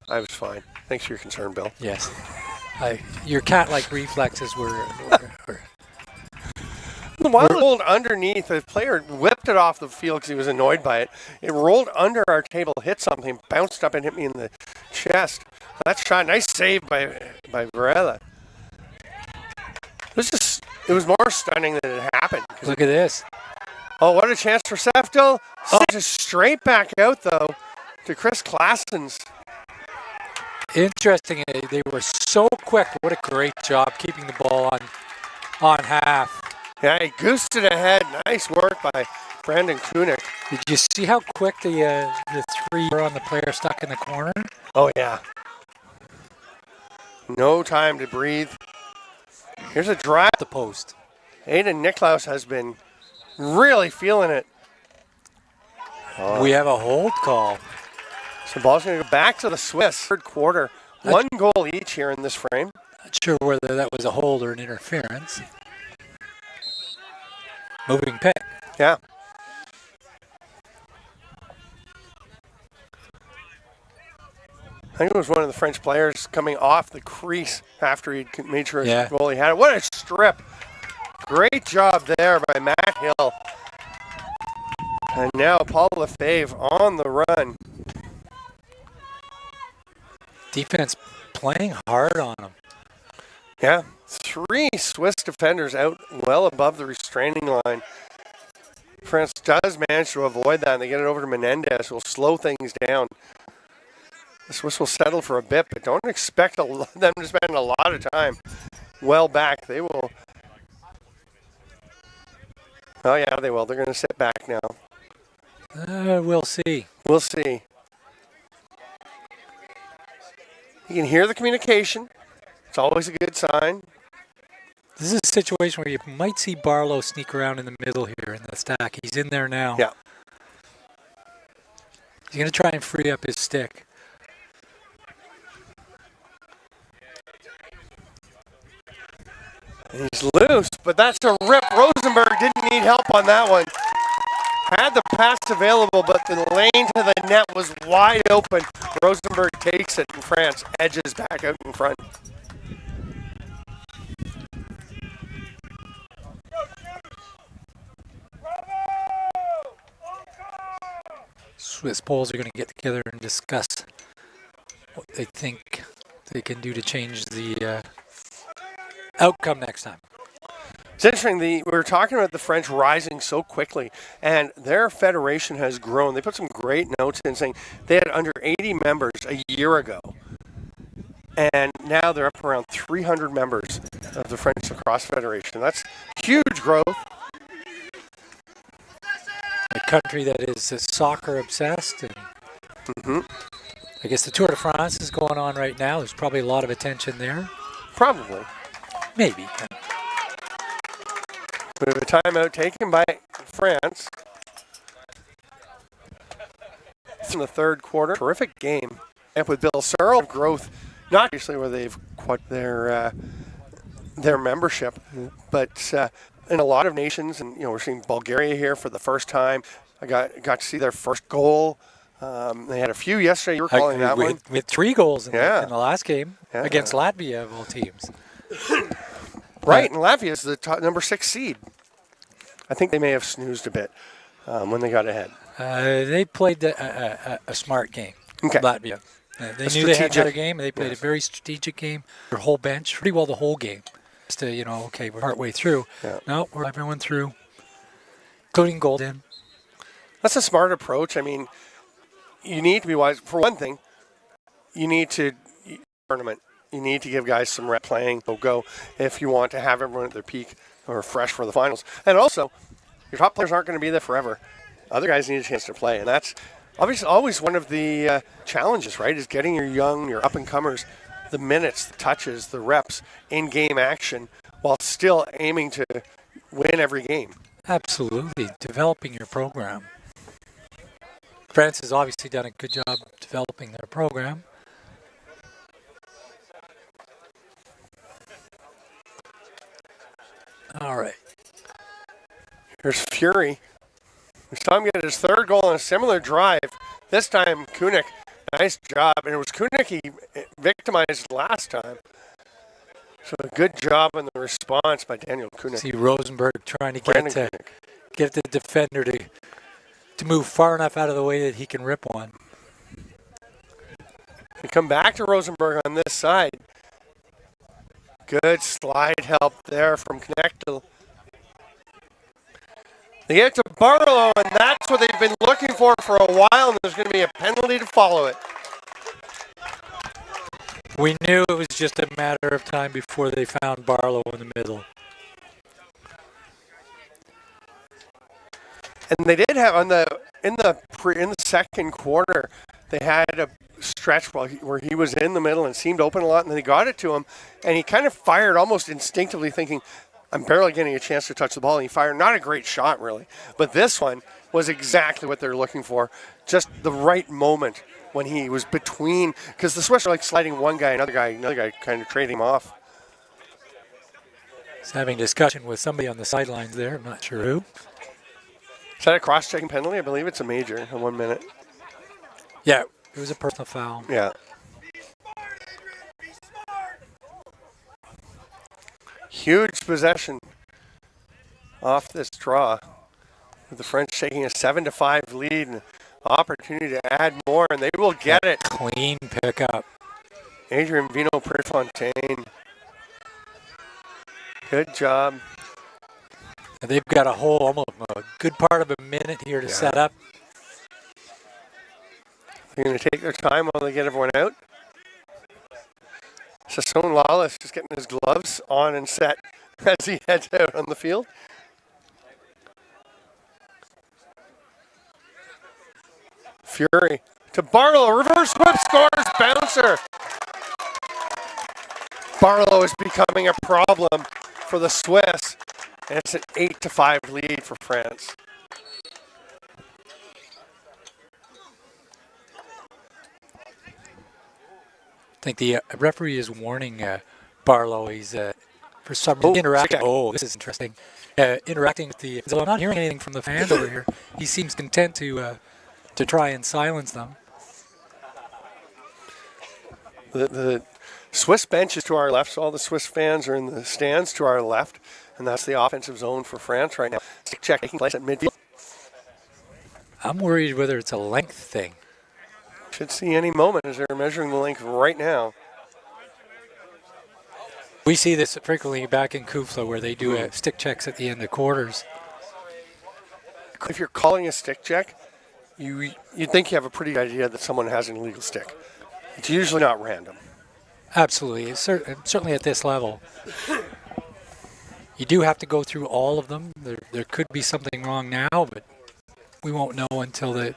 I was fine. Thanks for your concern, Bill. Yes. Your cat-like reflexes were While it rolled underneath, the player whipped it off the field because he was annoyed by it. It rolled under our table, hit something, bounced up and hit me in the chest. That shot, nice save by Varela. It was more stunning than it happened. Look at this. Oh, what a chance for Seftel. Just straight back out, though, to Chris Klassens. Interesting. They were so quick. What a great job keeping the ball on half. Yeah, he goosed it ahead. Nice work by Brandon Kunik. Did you see how quick the three were on the player stuck in the corner? Oh, yeah. No time to breathe. Here's a drive. The post. Aiden Niklaus has been really feeling it. We have a hold call. So the ball's going to go back to the Swiss. Third quarter. One goal each here in this frame. Not sure whether that was a hold or an interference. Moving pick. Yeah. I think it was one of the French players coming off the crease after he made sure his goalie had it. What a strip. Great job there by Matt Hill. And now Paul Lefebvre on the run. Defense playing hard on him. Yeah, 3 Swiss defenders out well above the restraining line. France does manage to avoid that, and they get it over to Menendez, who will slow things down. The Swiss will settle for a bit, but don't expect them to spend a lot of time well back. They will. Oh, yeah, they will. They're going to sit back now. We'll see. We'll see. You can hear the communication. It's always a good sign. This is a situation where you might see Barlow sneak around in the middle here in the stack. He's in there now. Yeah. He's going to try and free up his stick. He's loose, but that's a rip. Rosenberg didn't need help on that one. Had the pass available, but the lane to the net was wide open. Rosenberg takes it, and France edges back out in front. Swiss Poles are going to get together and discuss what they think they can do to change the outcome next time. It's interesting, we were talking about the French rising so quickly, and their federation has grown. They put some great notes in saying they had under 80 members a year ago, and now they're up around 300 members of the French Lacrosse Federation. That's huge growth. A country that is soccer obsessed, and I guess the Tour de France is going on right now. There's probably a lot of attention there. Probably. Maybe. We have a timeout taken by France. It's in the third quarter. Terrific game. And with Bill Searle, growth, not obviously where they've quite their membership, but in a lot of nations, and we're seeing Bulgaria here for the first time. I got to see their first goal. They had a few yesterday. You were calling that one. We had 3 goals in the last game against Latvia of all teams. Right, and Latvia is the number 6 seed. I think they may have snoozed a bit when they got ahead. They played a smart game, Latvia. They knew they had another game, and they played a very strategic game. Their whole bench, pretty well the whole game. Just to, okay, we're partway through. Yeah. No, we're everyone through, including Golden. That's a smart approach. I mean, you need to be wise. For one thing, you need to tournament. You need to give guys some rep playing. Go if you want to have everyone at their peak or fresh for the finals. And also, your top players aren't going to be there forever. Other guys need a chance to play, and that's obviously always one of the challenges, right? Is getting your up-and-comers the minutes, the touches, the reps in game action while still aiming to win every game. Absolutely, developing your program. France has obviously done a good job developing their program. All right. Here's Fury. We saw him get his third goal on a similar drive. This time, Kunik, nice job. And it was Kunik he victimized last time. So a good job in the response by Daniel Kunik. See Rosenberg trying to Brandon get the defender to move far enough out of the way that he can rip one. We come back to Rosenberg on this side. Good slide help there from Knechtel. They get to Barlow, and that's what they've been looking for a while, and there's going to be a penalty to follow it. We knew it was just a matter of time before they found Barlow in the middle. And they did have in the second quarter, they had a stretch where he was in the middle and seemed open a lot, and then they got it to him, and he kind of fired almost instinctively, thinking, I'm barely getting a chance to touch the ball. And he fired not a great shot, really, but this one was exactly what they're looking for, just the right moment when he was between, because the Swiss are like sliding one guy, another guy kind of trading him off. He's having a discussion with somebody on the sidelines there. I'm not sure who. Is that a cross-checking penalty? I believe it's a major in 1 minute. Yeah, it was a personal foul. Yeah. Huge possession off this draw, with the French taking a 7-5 lead and opportunity to add more, and they will get it. Clean pickup. Adrian Vino Prefontaine. Good job. And they've got almost a good part of a minute here to set up. They're going to take their time while they get everyone out. Sasson Lawless just getting his gloves on and set as he heads out on the field. Fury to Barlow, reverse whip, scores, bouncer. Barlow is becoming a problem for the Swiss, and it's an 8-5 lead for France. I think the referee is warning Barlow. He's for some reason interacting. Oh, this is interesting. Interacting with the. So I'm not hearing anything from the fans over here. He seems content to try and silence them. The Swiss bench is to our left, so all the Swiss fans are in the stands to our left, and that's the offensive zone for France right now. Stick check taking place at midfield. I'm worried whether it's a length thing. Should see any moment as they're measuring the length right now. We see this frequently back in Kufla where they do stick checks at the end of quarters. If you're calling a stick check, you'd think you have a pretty good idea that someone has an illegal stick. It's usually not random. Absolutely. It's certainly at this level. You do have to go through all of them. There could be something wrong now, but we won't know until the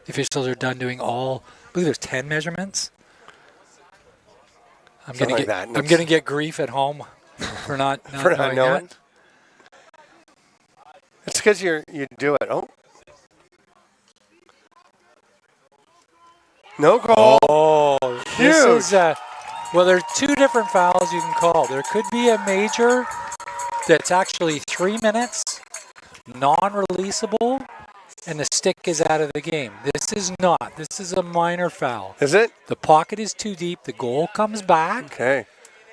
officials are done doing all. I believe there's 10 measurements. I'm going to get grief at home for not for not knowing. That. It's because you do it. Oh. No goal. Oh, huge. This is well, there are two different fouls you can call. There could be a major that's actually 3 minutes, non-releasable, and the stick is out of the game. This is not. This is a minor foul. Is it? The pocket is too deep. The goal comes back. Okay.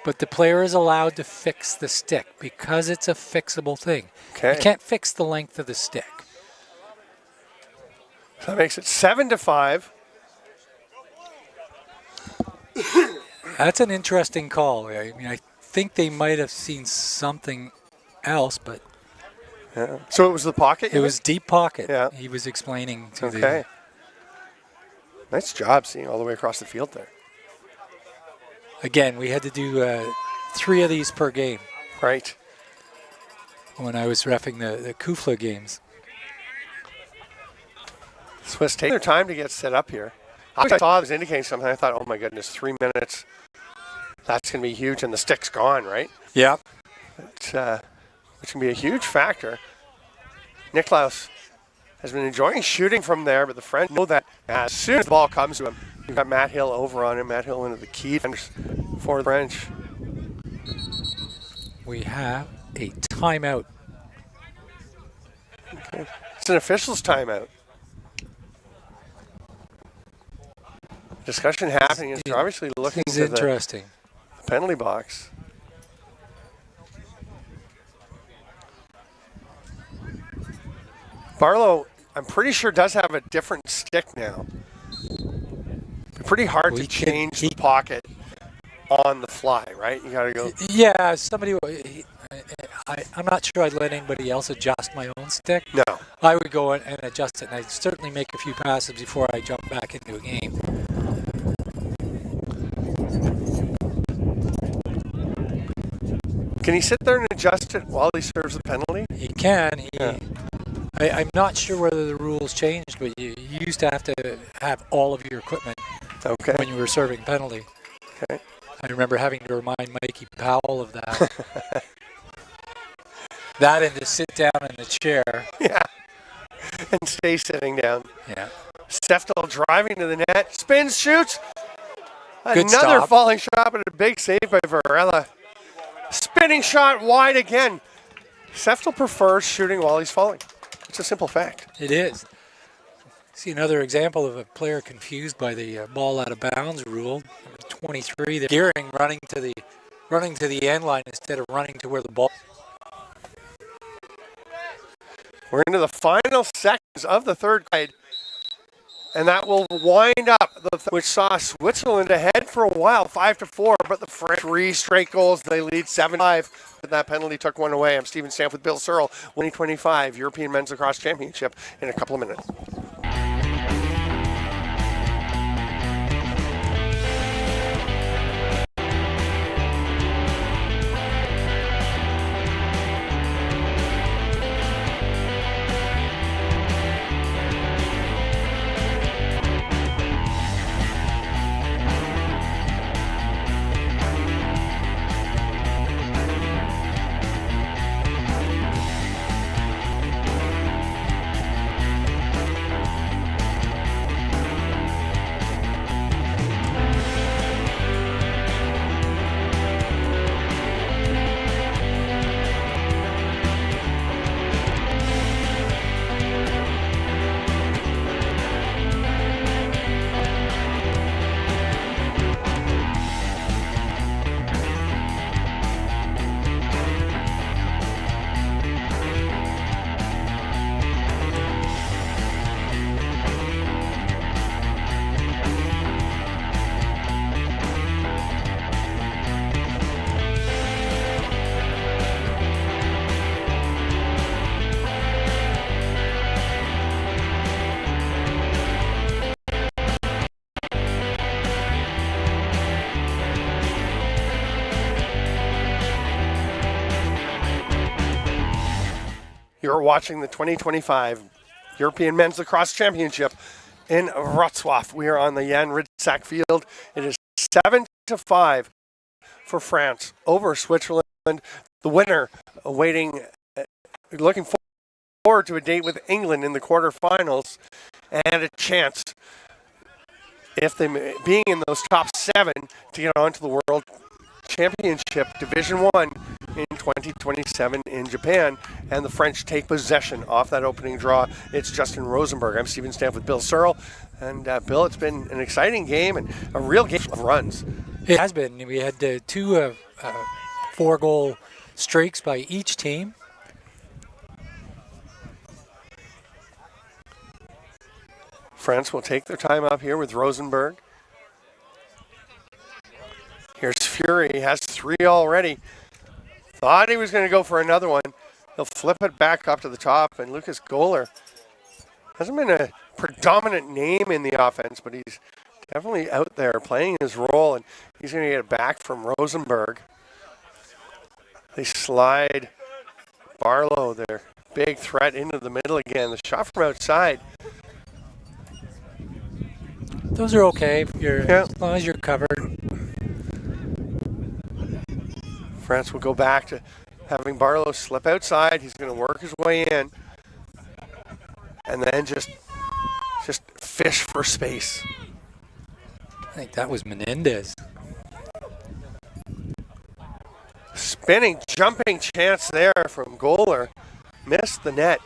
But the player is allowed to fix the stick because it's a fixable thing. Okay. You can't fix the length of the stick. So that makes it 7-5. That's an interesting call. I mean, I think they might have seen something else, but yeah. So it was the pocket? It was deep pocket. Yeah. He was explaining to Okay. Nice job seeing all the way across the field there. Again, we had to do 3 of these per game. Right. When I was reffing the Kufla games. Swiss take their time to get set up here. I saw it was indicating something. I thought, oh my goodness, 3 minutes. That's going to be huge, and the stick's gone, right? Yeah. Which can be a huge factor. Niklaus has been enjoying shooting from there, but the French know that as soon as the ball comes to him, you've got Matt Hill over on him. Matt Hill into the key for the French. We have a timeout. Okay. an official's timeout. Discussion happening as they're obviously looking It's to the interesting. penalty box. Barlow, I'm pretty sure, does have a different stick now. Pretty hard to change the pocket on the fly, right? You got to go. Yeah, I'm not sure I'd let anybody else adjust my own stick. No. I would go in and adjust it, and I'd certainly make a few passes before I jump back into a game. Can he sit there and adjust it while he serves the penalty? He can. I'm not sure whether the rules changed, but you used to have all of your equipment when you were serving penalty. Okay. I remember having to remind Mikey Powell of that. That and to sit down in the chair. Yeah. And stay sitting down. Yeah. Seftel driving to the net. Spins, shoots. Good Another stop. falling shot, but a big save by Varela. Spinning shot wide again. Seftel prefers shooting while he's falling. It's a simple fact. It is. See another example of a player confused by the ball out of bounds rule. Number 23, the gearing running to the end line instead of running to where the ball. We're into the final seconds of the third grade, and that will wind up which saw Switzerland ahead for a while, 5-4, but the French 3 straight goals. They lead 7-5. But that penalty took one away. I'm Stephen Stamp with Bill Searle, 2025 European Men's Lacrosse Championship in a couple of minutes. You're watching the 2025 European Men's Lacrosse Championship in Wroclaw. We are on the Jan Ridsack field. It is 7-5 for France over Switzerland. The winner looking forward to a date with England in the quarterfinals and a chance, if they being in those top 7, to get on to the World Championship Division 1 in 2027 in Japan, and the French take possession off that opening draw. It's Justin Rosenberg. I'm Stephen Stamp with Bill Searle. And Bill, it's been an exciting game and a real game of runs. It has been. We had 2 4-goal streaks by each team. France will take their time up here with Rosenberg. Here's Fury. He has 3 already. Thought he was going to go for another one. He'll flip it back up to the top, and Lucas Gohler hasn't been a predominant name in the offense, but he's definitely out there playing his role, and he's going to get it back from Rosenberg. They slide Barlow, their big threat, into the middle again. The shot from outside. Those are okay as long as you're covered. France will go back to having Barlow slip outside. He's going to work his way in, and then just fish for space. I think that was Menendez. Spinning, jumping chance there from Gohler. Missed the net.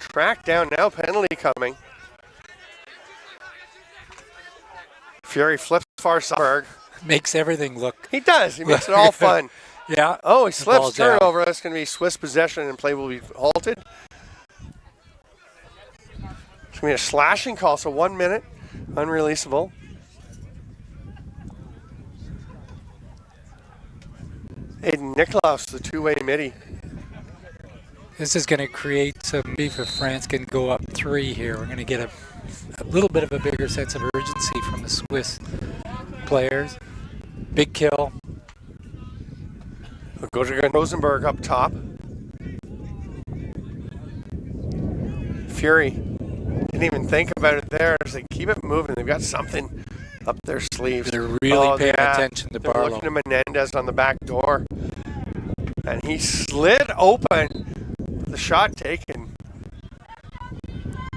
tracked down. Now penalty coming. Fury flips far side. Makes everything look. He does. He makes it all fun. Yeah. Oh, he The slips. ball's down. Turnover. That's going to be Swiss possession and play will be halted. It's going to be a slashing call, so 1 minute. Unreleasable. Aiden Nicklaus, the two-way midi. This is going to create some beef if France can go up 3 here. We're going to get a little bit of a bigger sense of urgency from the Swiss players. Big kill. Goes to Rosenberg up top. Fury didn't even think about it there. As they keep it moving, they've got something up their sleeves. They're really paying attention to They're Barlow. looking at Menendez on the back door. And he slid open. The shot taken.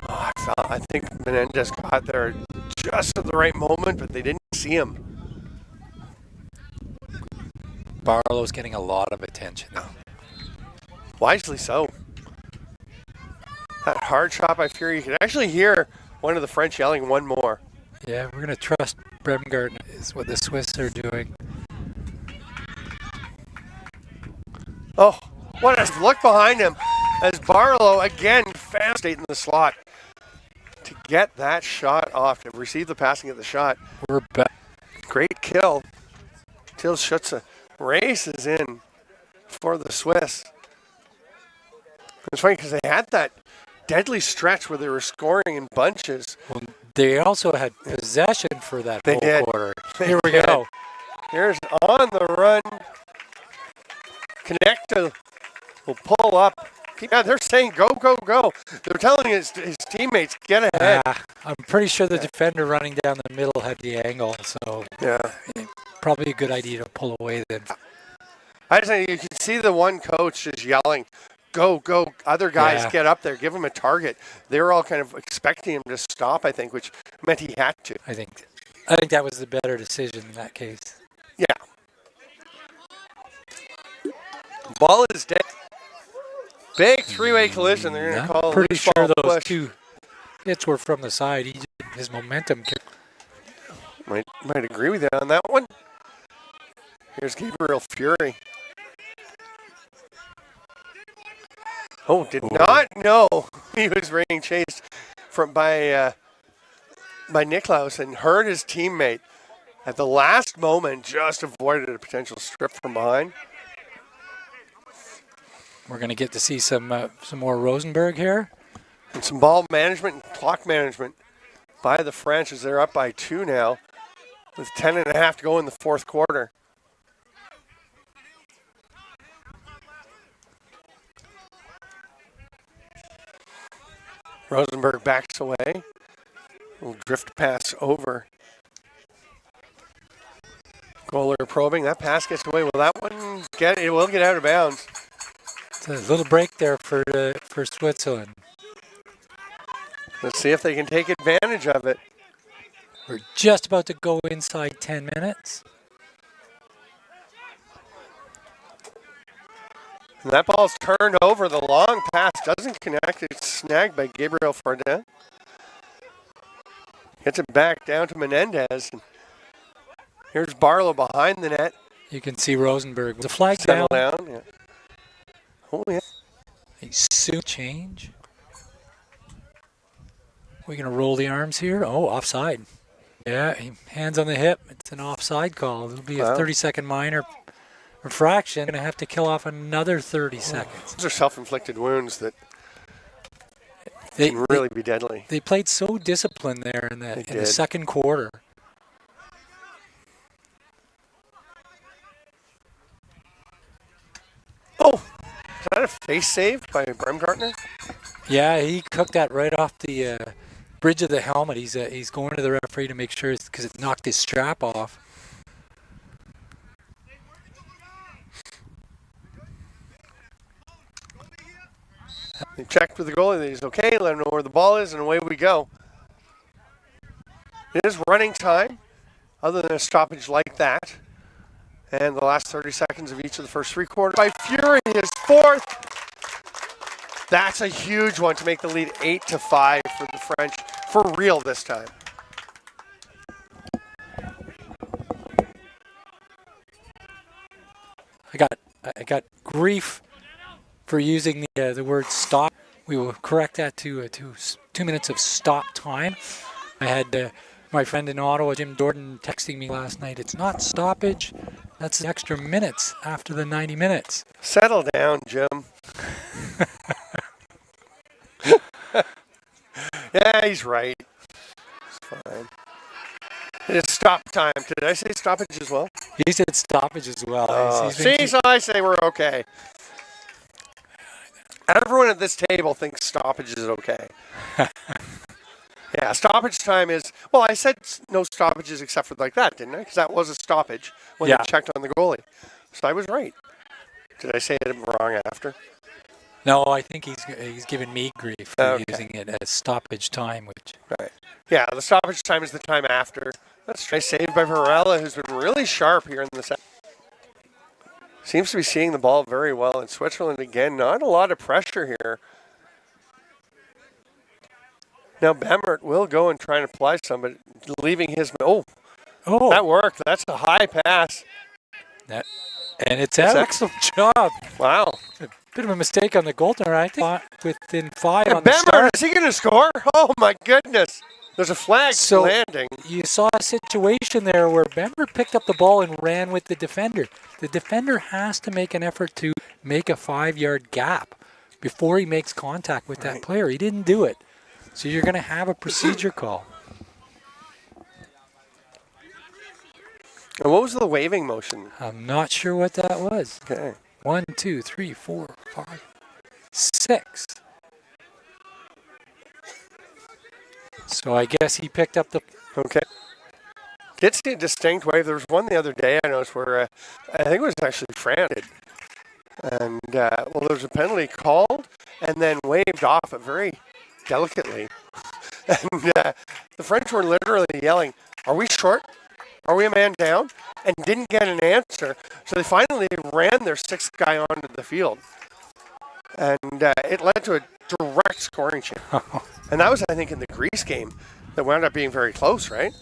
Oh, I think Menendez got there just at the right moment, but they didn't see him. Barlow's getting a lot of attention. Wisely so. That hard shot by Fury. You could actually hear one of the French yelling one more. Yeah, we're going to trust Bremgarten is what the Swiss are doing. Oh, what a look behind him as Barlow again found state in the slot to get that shot off, to receive the passing of the shot. We're back. Great kill. Till Schutze races in for the Swiss. It's funny because they had that deadly stretch where they were scoring in bunches. Well, they also had possession for that They whole did. quarter. They Here we did. go. Here's on the run. Connecta will pull up. Yeah, they're saying go, go, go. They're telling his teammates, get ahead. I'm pretty sure the defender running down the middle had the angle, so Yeah. probably a good idea to pull away then. I just think you can see the one coach just yelling, go, go. Other guys Yeah. get up there, give him a target. They were all kind of expecting him to stop, I think, which meant he had to. I think that was the better decision in that case. Yeah. Ball is dead. Big three-way collision. They're going to call Pretty loose sure ball those push. two hits were from the side. His momentum. Might agree with you on that one. Here's Gabriel Fury. Oh, did not know he was being chased by Nicklaus and hurt his teammate at the last moment. Just avoided a potential strip from behind. We're going to get to see some more Rosenberg here. And some ball management and clock management by the French as they're up by 2 now, with 10.5 to go in the fourth quarter. Rosenberg backs away. Little drift pass over. Goaler probing. That pass gets away. Will that one it will get out of bounds? It's a little break there for Switzerland. Let's see if they can take advantage of it. We're just about to go inside 10 minutes. And that ball's turned over. The long pass doesn't connect. It's snagged by Gabriel Fardin. Gets it back down to Menendez. And here's Barlow behind the net. You can see Rosenberg. The flag Settle down. down. Yeah. Oh, yeah. A soon change. We're going to roll the arms here. Oh, offside. Yeah, hands on the hip. It's an offside call. It'll be a 30-second minor infraction. Going to have to kill off another 30 seconds. Those are self-inflicted wounds that can really be deadly. They played so disciplined there in the did. second quarter. Oh, is that a face save by Bremgartner? Yeah, he cooked that right off the bridge of the helmet. He's going to the referee to make sure because it knocked his strap off. They checked with the goalie. He's okay. Let him know where the ball is, and away we go. It is running time, other than a stoppage like that. And the last 30 seconds of each of the first 3 quarters by Fury, his fourth. That's a huge one to make the lead 8-5 for the French, for real this time. I got grief for using the word stop. We will correct that to 2 minutes of stop time. I had my friend in Ottawa, Jim Dorton, texting me last night. It's not stoppage. That's extra minutes after the 90 minutes. Settle down, Jim. Yeah, he's right. It's fine. It's stop time. Did I say stoppage as well? He said stoppage as well. So I say we're okay. Everyone at this table thinks stoppage is okay. Yeah, stoppage time is, well, I said no stoppages except for like that, didn't I? Because that was a stoppage when they checked on the goalie. So I was right. Did I say it wrong after? No, I think he's given me grief for using it as stoppage time, which... Right. Yeah, the stoppage time is the time after. That's nice save by Varela, who's been really sharp here in the set. Seems to be seeing the ball very well in Switzerland again. Not a lot of pressure here. Now Bemmert will go and try and apply some, but leaving his... Oh, that worked. That's a high pass. And it's out. Excellent job. Wow. A bit of a mistake on the goaltender, I think. Within 5 on the start. Bemmert, is he going to score? Oh, my goodness. There's a flag landing. You saw a situation there where Bemmert picked up the ball and ran with the defender. The defender has to make an effort to make a 5-yard gap before he makes contact with that player. He didn't do it. So you're going to have a procedure call. And what was the waving motion? I'm not sure what that was. Okay. 1, 2, 3, 4, 5, 6. So I guess he picked up the... Okay. Did see a distinct wave. There was one the other day I noticed where I think it was actually frantic. And, there was a penalty called and then waved off it very delicately. And the French were literally yelling, "Are we short? Are we a man down?" And didn't get an answer. So they finally ran their 6th guy onto the field. And it led to a direct scoring chance. And that was, I think, in the Greece game that wound up being very close, right?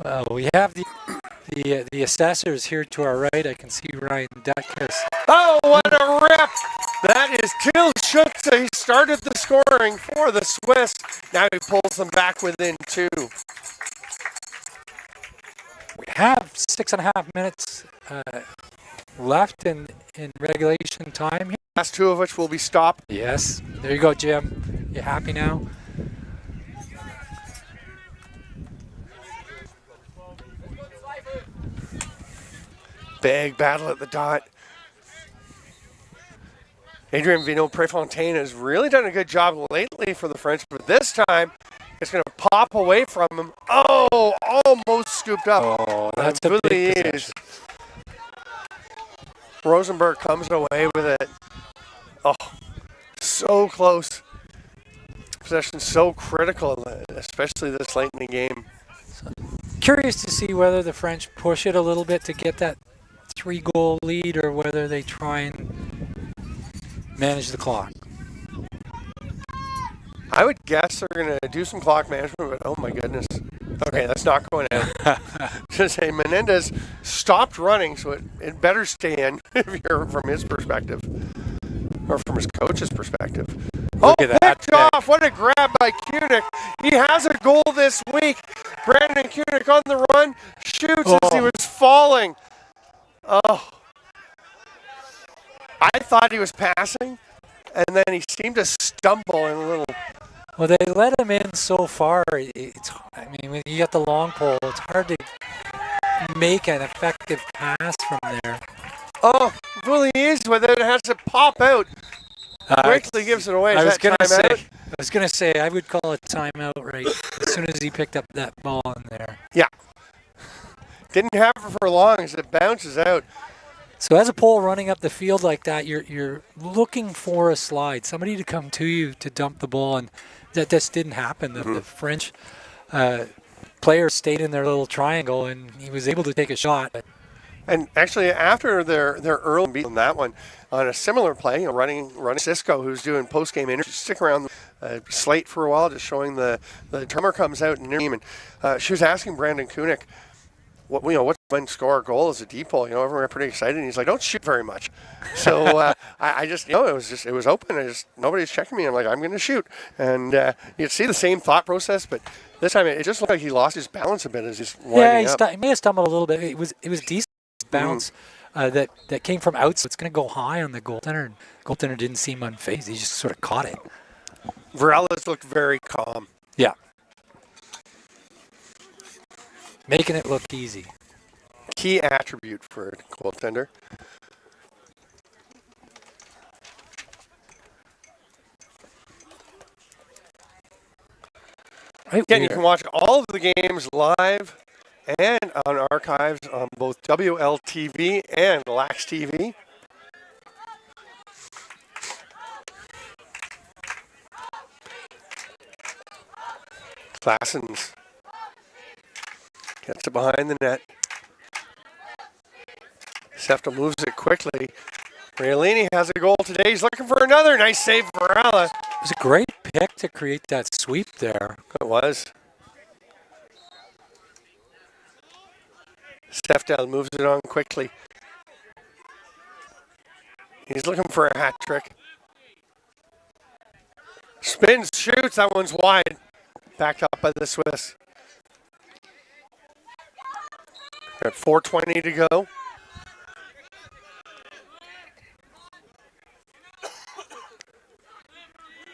Well, we have the assessors here to our right. I can see Ryan Dutkus. Oh, what a rip! That is Till Schutze. He started the scoring for the Swiss. Now he pulls them back within 2. We have 6.5 minutes left in regulation time. Last 2 of which will be stopped. Yes. There you go, Jim. You happy now? Big battle at the dot. Adrien Vino-Prefontaine has really done a good job lately for the French, but this time it's going to pop away from him. Oh, almost scooped up. Oh, that's a big possession. Rosenberg comes away with it. Oh, so close. Possession so critical, especially this late in the game. Curious to see whether the French push it a little bit to get that 3-goal lead or whether they try and manage the clock. I would guess they're going to do some clock management, but oh my goodness. Okay, that's not going out. Just say Menendez stopped running, so it better stay in if you're from his perspective or from his coach's perspective. Look at that. Picked off. What a grab by Kunik. He has a goal this week. Brandon Kunik on the run, shoots as he was falling. Oh. I thought he was passing, and then he seemed to stumble in a little. Well, they let him in so far. I mean, when you got the long pole, it's hard to make an effective pass from there. Oh, it really is, but then it has to pop out. Quickly gives it away. I was going to say, I would call it timeout right as soon as he picked up that ball in there. Yeah. Didn't have it for long as it bounces out. So as a pole running up the field like that, you're looking for a slide, somebody to come to you to dump the ball, and that just didn't happen. The French players stayed in their little triangle, and he was able to take a shot. But And actually, after their early beat on that one, on a similar play, running Cisco, who's doing post-game interviews, stick around the slate for a while, just showing the drummer comes out and she was asking Brandon Kunick, what's when score a goal as a depot? Everyone got pretty excited. And he's like, don't shoot very much. So I just, it was open. Nobody's checking me. I'm like, I'm going to shoot. And you'd see the same thought process, but this time it just looked like he lost his balance a bit as he's winding up. He may have stumbled a little bit. It was decent bounce that came from outside. It's going to go high on the goaltender, and goaltender didn't seem unfazed. He just sort of caught it. Varela's looked very calm. Yeah. Making it look easy. Key attribute for a goaltender. Again, you can watch all of the games live and on archives on both WLTV and Lax TV. Klassens gets it behind the net. Seftel moves it quickly. Riolini has a goal today. He's looking for another. Nice save, Varela. It was a great pick to create that sweep there. It was. Seftel moves it on quickly. He's looking for a hat trick. Spins, shoots. That one's wide. Backed up by the Swiss. Got 4:20 to go.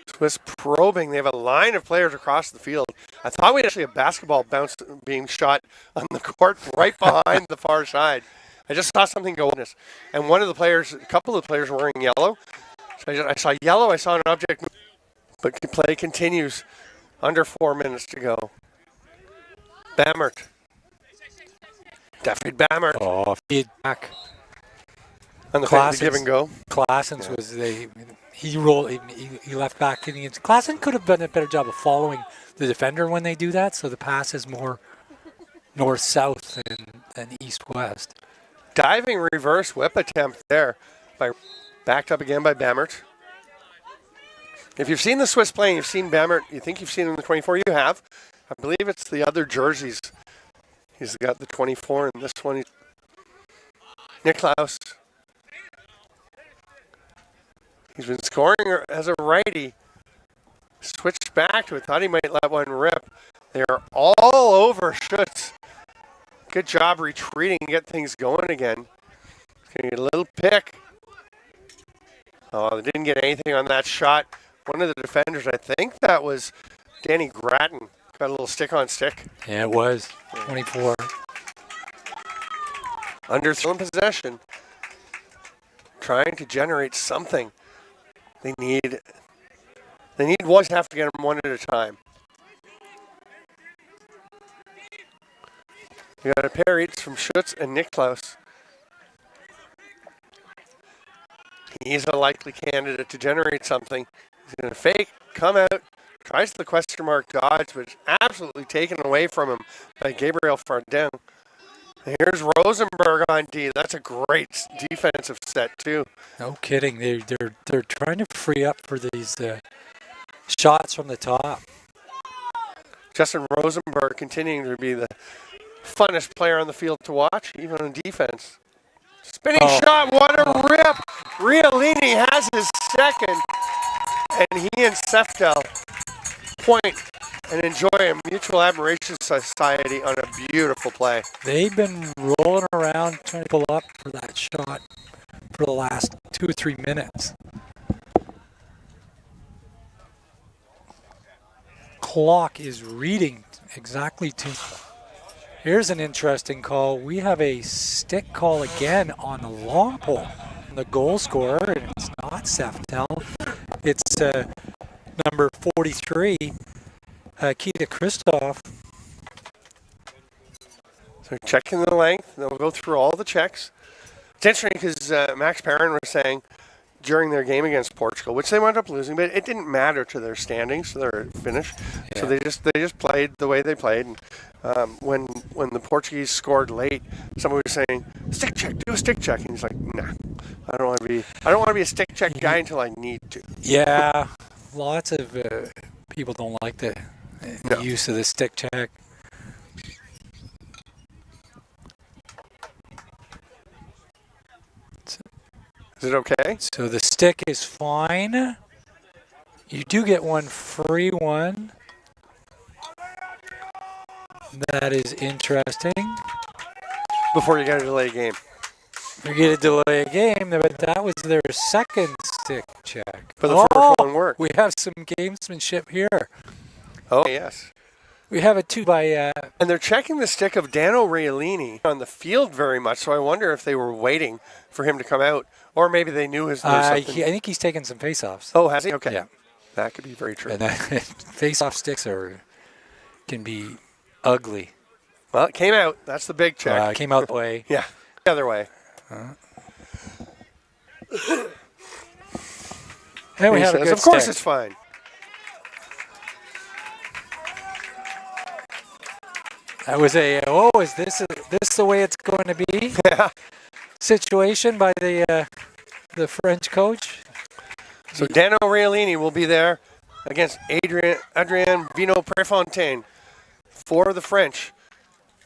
Swiss probing. They have a line of players across the field. I thought we had actually a basketball bounce being shot on the court right behind the far side. I just saw something go on this. And a couple of the players were wearing yellow. So I saw yellow, I saw an object move. But the play continues. Under 4 minutes to go. Bammert. David Bammert. Oh, feedback. On the give and go. Klassens was he left back. Klassen could have done a better job of following the defender when they do that, so the pass is more north-south than east-west. Diving reverse whip attempt there, backed up again by Bammert. If you've seen the Swiss playing, you've seen Bammert, you think you've seen him in the 24, you have. I believe it's the other jerseys. He's got the 24 in this one. Niklaus. He's been scoring as a righty. Switched back to it, thought he might let one rip. They're all over Schutz. Good job retreating and get things going again. Getting a little pick. Oh, they didn't get anything on that shot. One of the defenders, I think that was Danny Grattan, got a little stick on stick. Yeah, it was. 24. Under in possession. Trying to generate something. They need one, have to get them one at a time. You got a pair each from Schutz and Niklaus. He's a likely candidate to generate something. He's going to fake, come out, tries the question mark dodge, but it's absolutely taken away from him by Gabriel Fardin. Here's Rosenberg on D. That's a great defensive set, too. No kidding. They're trying to free up for these shots from the top. Justin Rosenberg continuing to be the funnest player on the field to watch, even on defense. Spinning shot, what a rip! Riolini has his second, and he and Seftel point and enjoy a mutual admiration society on a beautiful play. They've been rolling around trying to pull up for that shot for the last 2 or 3 minutes. Clock is reading exactly 2. Here's an interesting call. We have a stick call again on the long pole. The goal scorer, and it's not Seftel. It's number 43, Keita Christoph. So checking the length. They'll go through all the checks. It's interesting because Max Perrin was saying during their game against Portugal, which they wound up losing, but it didn't matter to their standings, to their finish. Yeah. So they just played the way they played. And When the Portuguese scored late, someone was saying, "Stick check, do a stick check," and he's like, "Nah, I don't want to be a stick check guy until I need to." Yeah, lots of people don't like the No. use of the stick check. Is it okay? So the stick is fine. You do get one free one. That is interesting. Before you got to delay a game. You get a delay a game, but that was their second stick check. But the first one worked. We have some gamesmanship here. Oh, yes. We have a 2 by... And they're checking the stick of Dano Riolini on the field very much, so I wonder if they were waiting for him to come out, or maybe they knew his... I think he's taken some face-offs. Oh, has he? Okay. Yeah. That could be very true. And face-off sticks can be ugly. Well, it came out. That's the big check. It came out the way. Yeah, the other way. And we He have a says, good of course stick. it's fine. That was is this the way it's going to be? Yeah. Situation by the French coach. So Dano Riolini will be there against Adrien Vino Prefontaine for the French.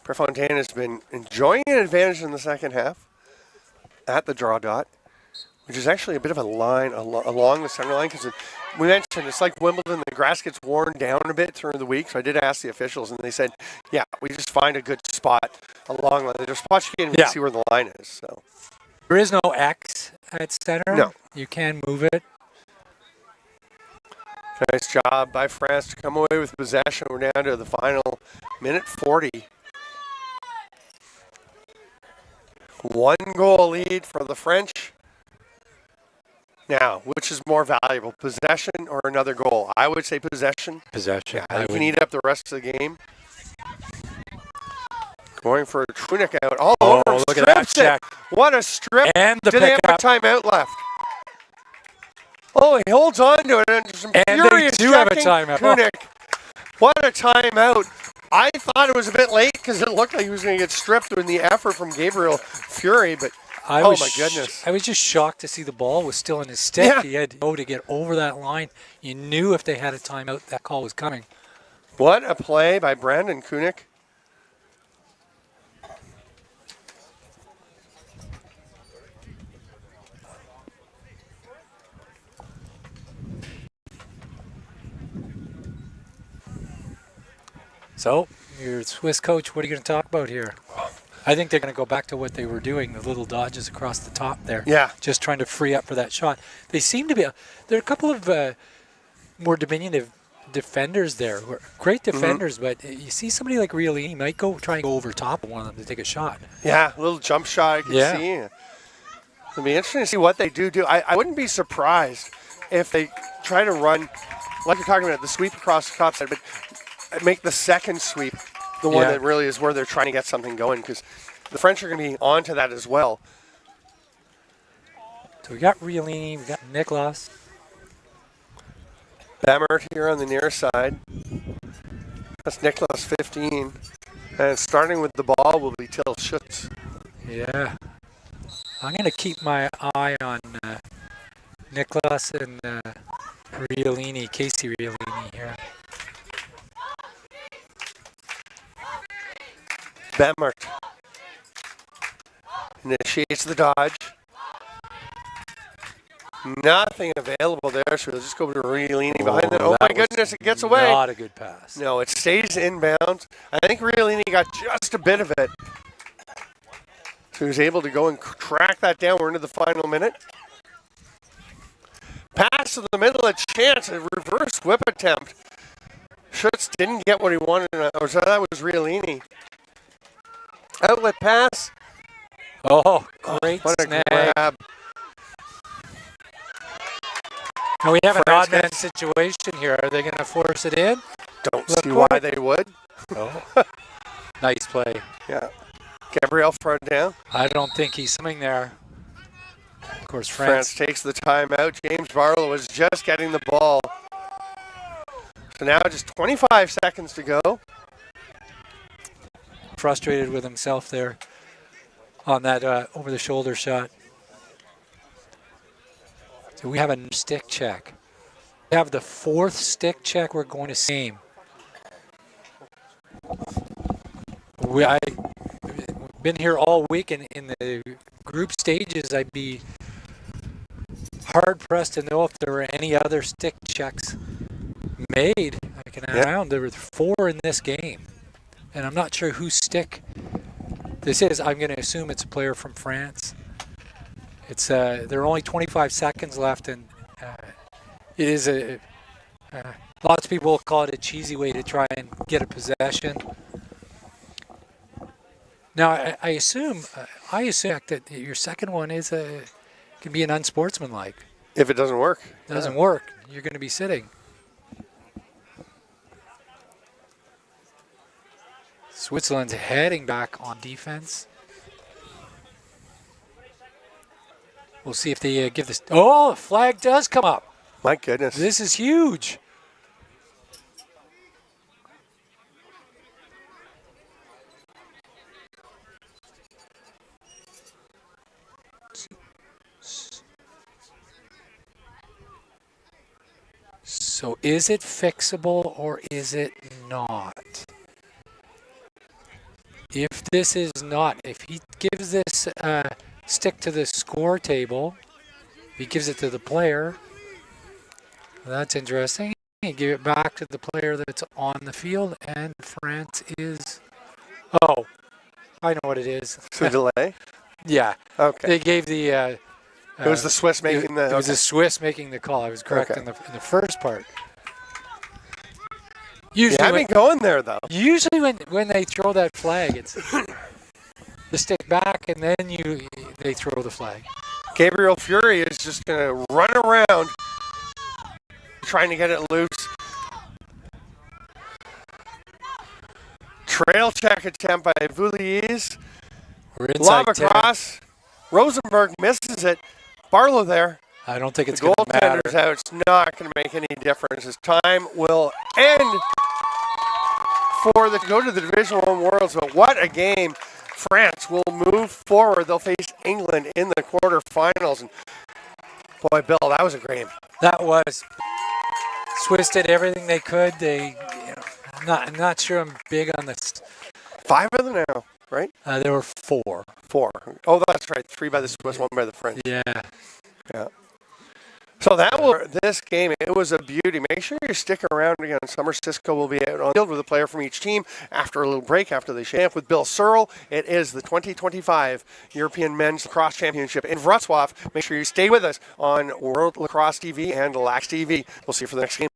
Prefontaine has been enjoying an advantage in the second half at the draw dot, which is actually a bit of a line along the center line, because we mentioned it's like Wimbledon, the grass gets worn down a bit through the week. So I did ask the officials, and they said, yeah, we just find a good spot along the there's spots you can't even see where the line is. So There is no X at center. No. You can move it. nice job by France to come away with possession. We're down to the final minute 40. 1 goal lead for the French. Now, which is more valuable, possession or another goal? I would say possession. Possession. Yeah, you can eat up the rest of the game. Going for a Trunic out. All over. Look at that Strips it. check. What a strip. And the Do they have a pickup. timeout left? Oh, he holds on to it. And some And they furious do have a checking. timeout. Trunic. What a timeout. I thought it was a bit late because it looked like he was going to get stripped in the effort from Gabriel Fury, but my goodness. I was just shocked to see the ball was still in his stick. Yeah. He had to go to get over that line. You knew if they had a timeout, that call was coming. What a play by Brandon Kunik. So, your Swiss coach, what are you going to talk about here? I think they're going to go back to what they were doing, the little dodges across the top there. Yeah. Just trying to free up for that shot. They seem to be, there are a couple of more diminutive defenders there, who are great defenders, but you see somebody like Riolini might try and go over top of one of them to take a shot. Yeah, a little jump shot I can see. It'll be interesting to see what they do. I wouldn't be surprised if they try to run, like you're talking about, the sweep across the top side, but make the second sweep the one that really is where they're trying to get something going, because the French are going to be onto that as well. So we got Riolini, we got Nicholas. Bamert here on the near side. That's Nicholas 15. And starting with the ball will be Till Schutz. Yeah. I'm going to keep my eye on Nicholas and Riolini, Casey Riolini here. Bamert initiates the dodge. Nothing available there, so we'll just go to Riolini behind that. Oh my goodness, it gets away. Not a good pass. No, it stays inbound. I think Riolini got just a bit of it. So he was able to go and track that down. We're into the final minute. Pass to the middle, a chance, a reverse whip attempt. Schutz didn't get what he wanted, or so that was Riolini. Outlet pass. Oh, great What a snag. grab. And we have an France odd man gets- situation here. Are they going to force it in? Don't Look see what- why they would. Oh. Nice play. Yeah. Gabriel front down. I don't think he's coming there. Of course, France France. takes the timeout. James Barlow was just getting the ball. So now just 25 seconds to go. frustrated with himself there on that over-the-shoulder shot. So we have a stick check. We have the 4th stick check we're going to see. I've been here all week, and in the group stages, I'd be hard-pressed to know if there were any other stick checks made. Around. There were 4 in this game, and I'm not sure whose stick this is. I'm going to assume it's a player from France. It's there are only 25 seconds left, and it is lots of people call it a cheesy way to try and get a possession. Now, I assume that your second one is can be an unsportsmanlike. If it doesn't work. Doesn't work, you're going to be sitting. Switzerland's heading back on defense. We'll see if they give this. Oh, a flag does come up. My goodness. This is huge. So is it fixable or is it not? If this is not, if he gives this stick to the score table, he gives it to the player, that's interesting. He give it back to the player that's on the field, and France is, oh, I know what it is. It's a delay? Yeah. Okay. They gave the... it was the Swiss making the... It was the Swiss making the call. I was correct in the first part. Usually you had me going there, though. Usually when they throw that flag, it's the stick back, and then they throw the flag. Gabriel Fury is just going to run around trying to get it loose. Trail check attempt by Vouliers. We're inside Lob across. Rosenberg misses it. Barlow there. I don't think it's the going to matter. goaltender's out. It's not going to make any difference. As time will end for the go to the Division I Worlds. But what a game. France will move forward. They'll face England in the quarterfinals. And boy, Bill, that was a great game. That was. Swiss did everything they could. I'm not sure I'm big on this. 5 of them now, right? There were 4. 4. Oh, that's right. 3 by the Swiss, 1 by the French. Yeah. Yeah. So that was this game. It was a beauty. Make sure you stick around again. Summer Cisco will be out on the field with a player from each team after a little break after they champ with Bill Searle. It is the 2025 European Men's Lacrosse Championship in Wroclaw. Make sure you stay with us on World Lacrosse TV and Lax TV. We'll see you for the next game.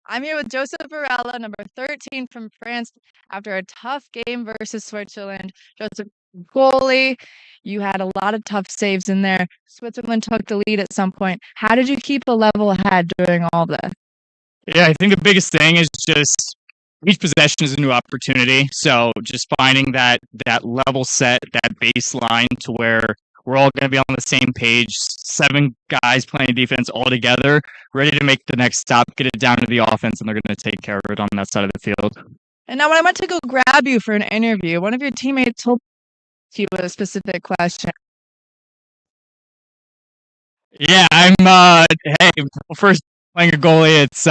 I'm here with Joseph Varela, number 13 from France, after a tough game versus Switzerland. Joseph, goalie, you had a lot of tough saves in there. Switzerland took the lead at some point. How did you keep a level head during all this? Yeah, I think the biggest thing is just each possession is a new opportunity. So just finding that level set, that baseline to where we're all going to be on the same page, 7 guys playing defense all together, ready to make the next stop, get it down to the offense, and they're going to take care of it on that side of the field. And now when I went to go grab you for an interview, one of your teammates told you a specific question. Yeah, hey, first playing a goalie, it's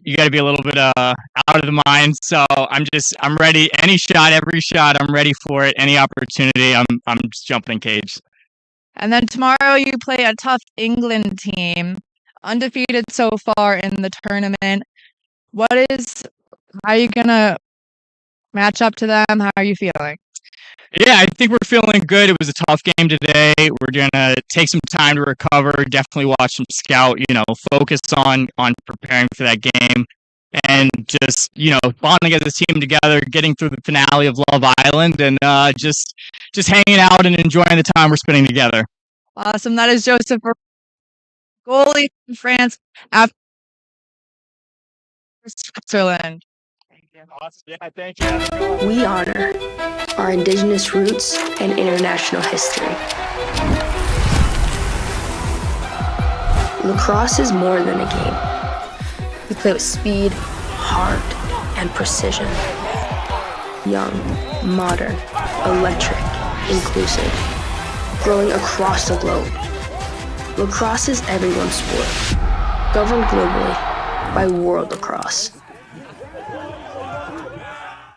you got to be a little bit out of the mind. So I'm ready. Any shot, every shot, I'm ready for it. Any opportunity, I'm just jumping in cage. And then tomorrow you play a tough England team, undefeated so far in the tournament. How are you gonna match up to them? How are you feeling? Yeah, I think we're feeling good. It was a tough game today. We're gonna take some time to recover. Definitely watch some scout. Focus on preparing for that game, and just bonding as a team together, getting through the finale of Love Island, and just hanging out and enjoying the time we're spending together. Awesome. That is Joseph, goalie from France after Switzerland. Awesome. Yeah, thank you. We honor our indigenous roots and international history. Lacrosse is more than a game. We play with speed, heart, and precision. Young, modern, electric, inclusive, growing across the globe. Lacrosse is everyone's sport, governed globally by World Lacrosse.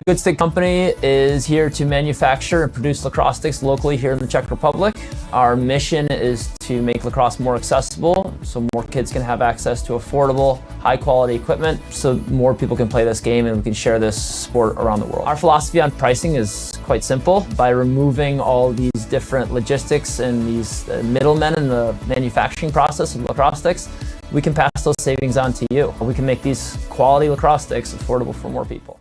Good Stick Company is here to manufacture and produce lacrosse sticks locally here in the Czech Republic. Our mission is to make lacrosse more accessible so more kids can have access to affordable, high-quality equipment so more people can play this game and we can share this sport around the world. Our philosophy on pricing is quite simple. By removing all these different logistics and these middlemen in the manufacturing process of lacrosse sticks, we can pass those savings on to you. We can make these quality lacrosse sticks affordable for more people.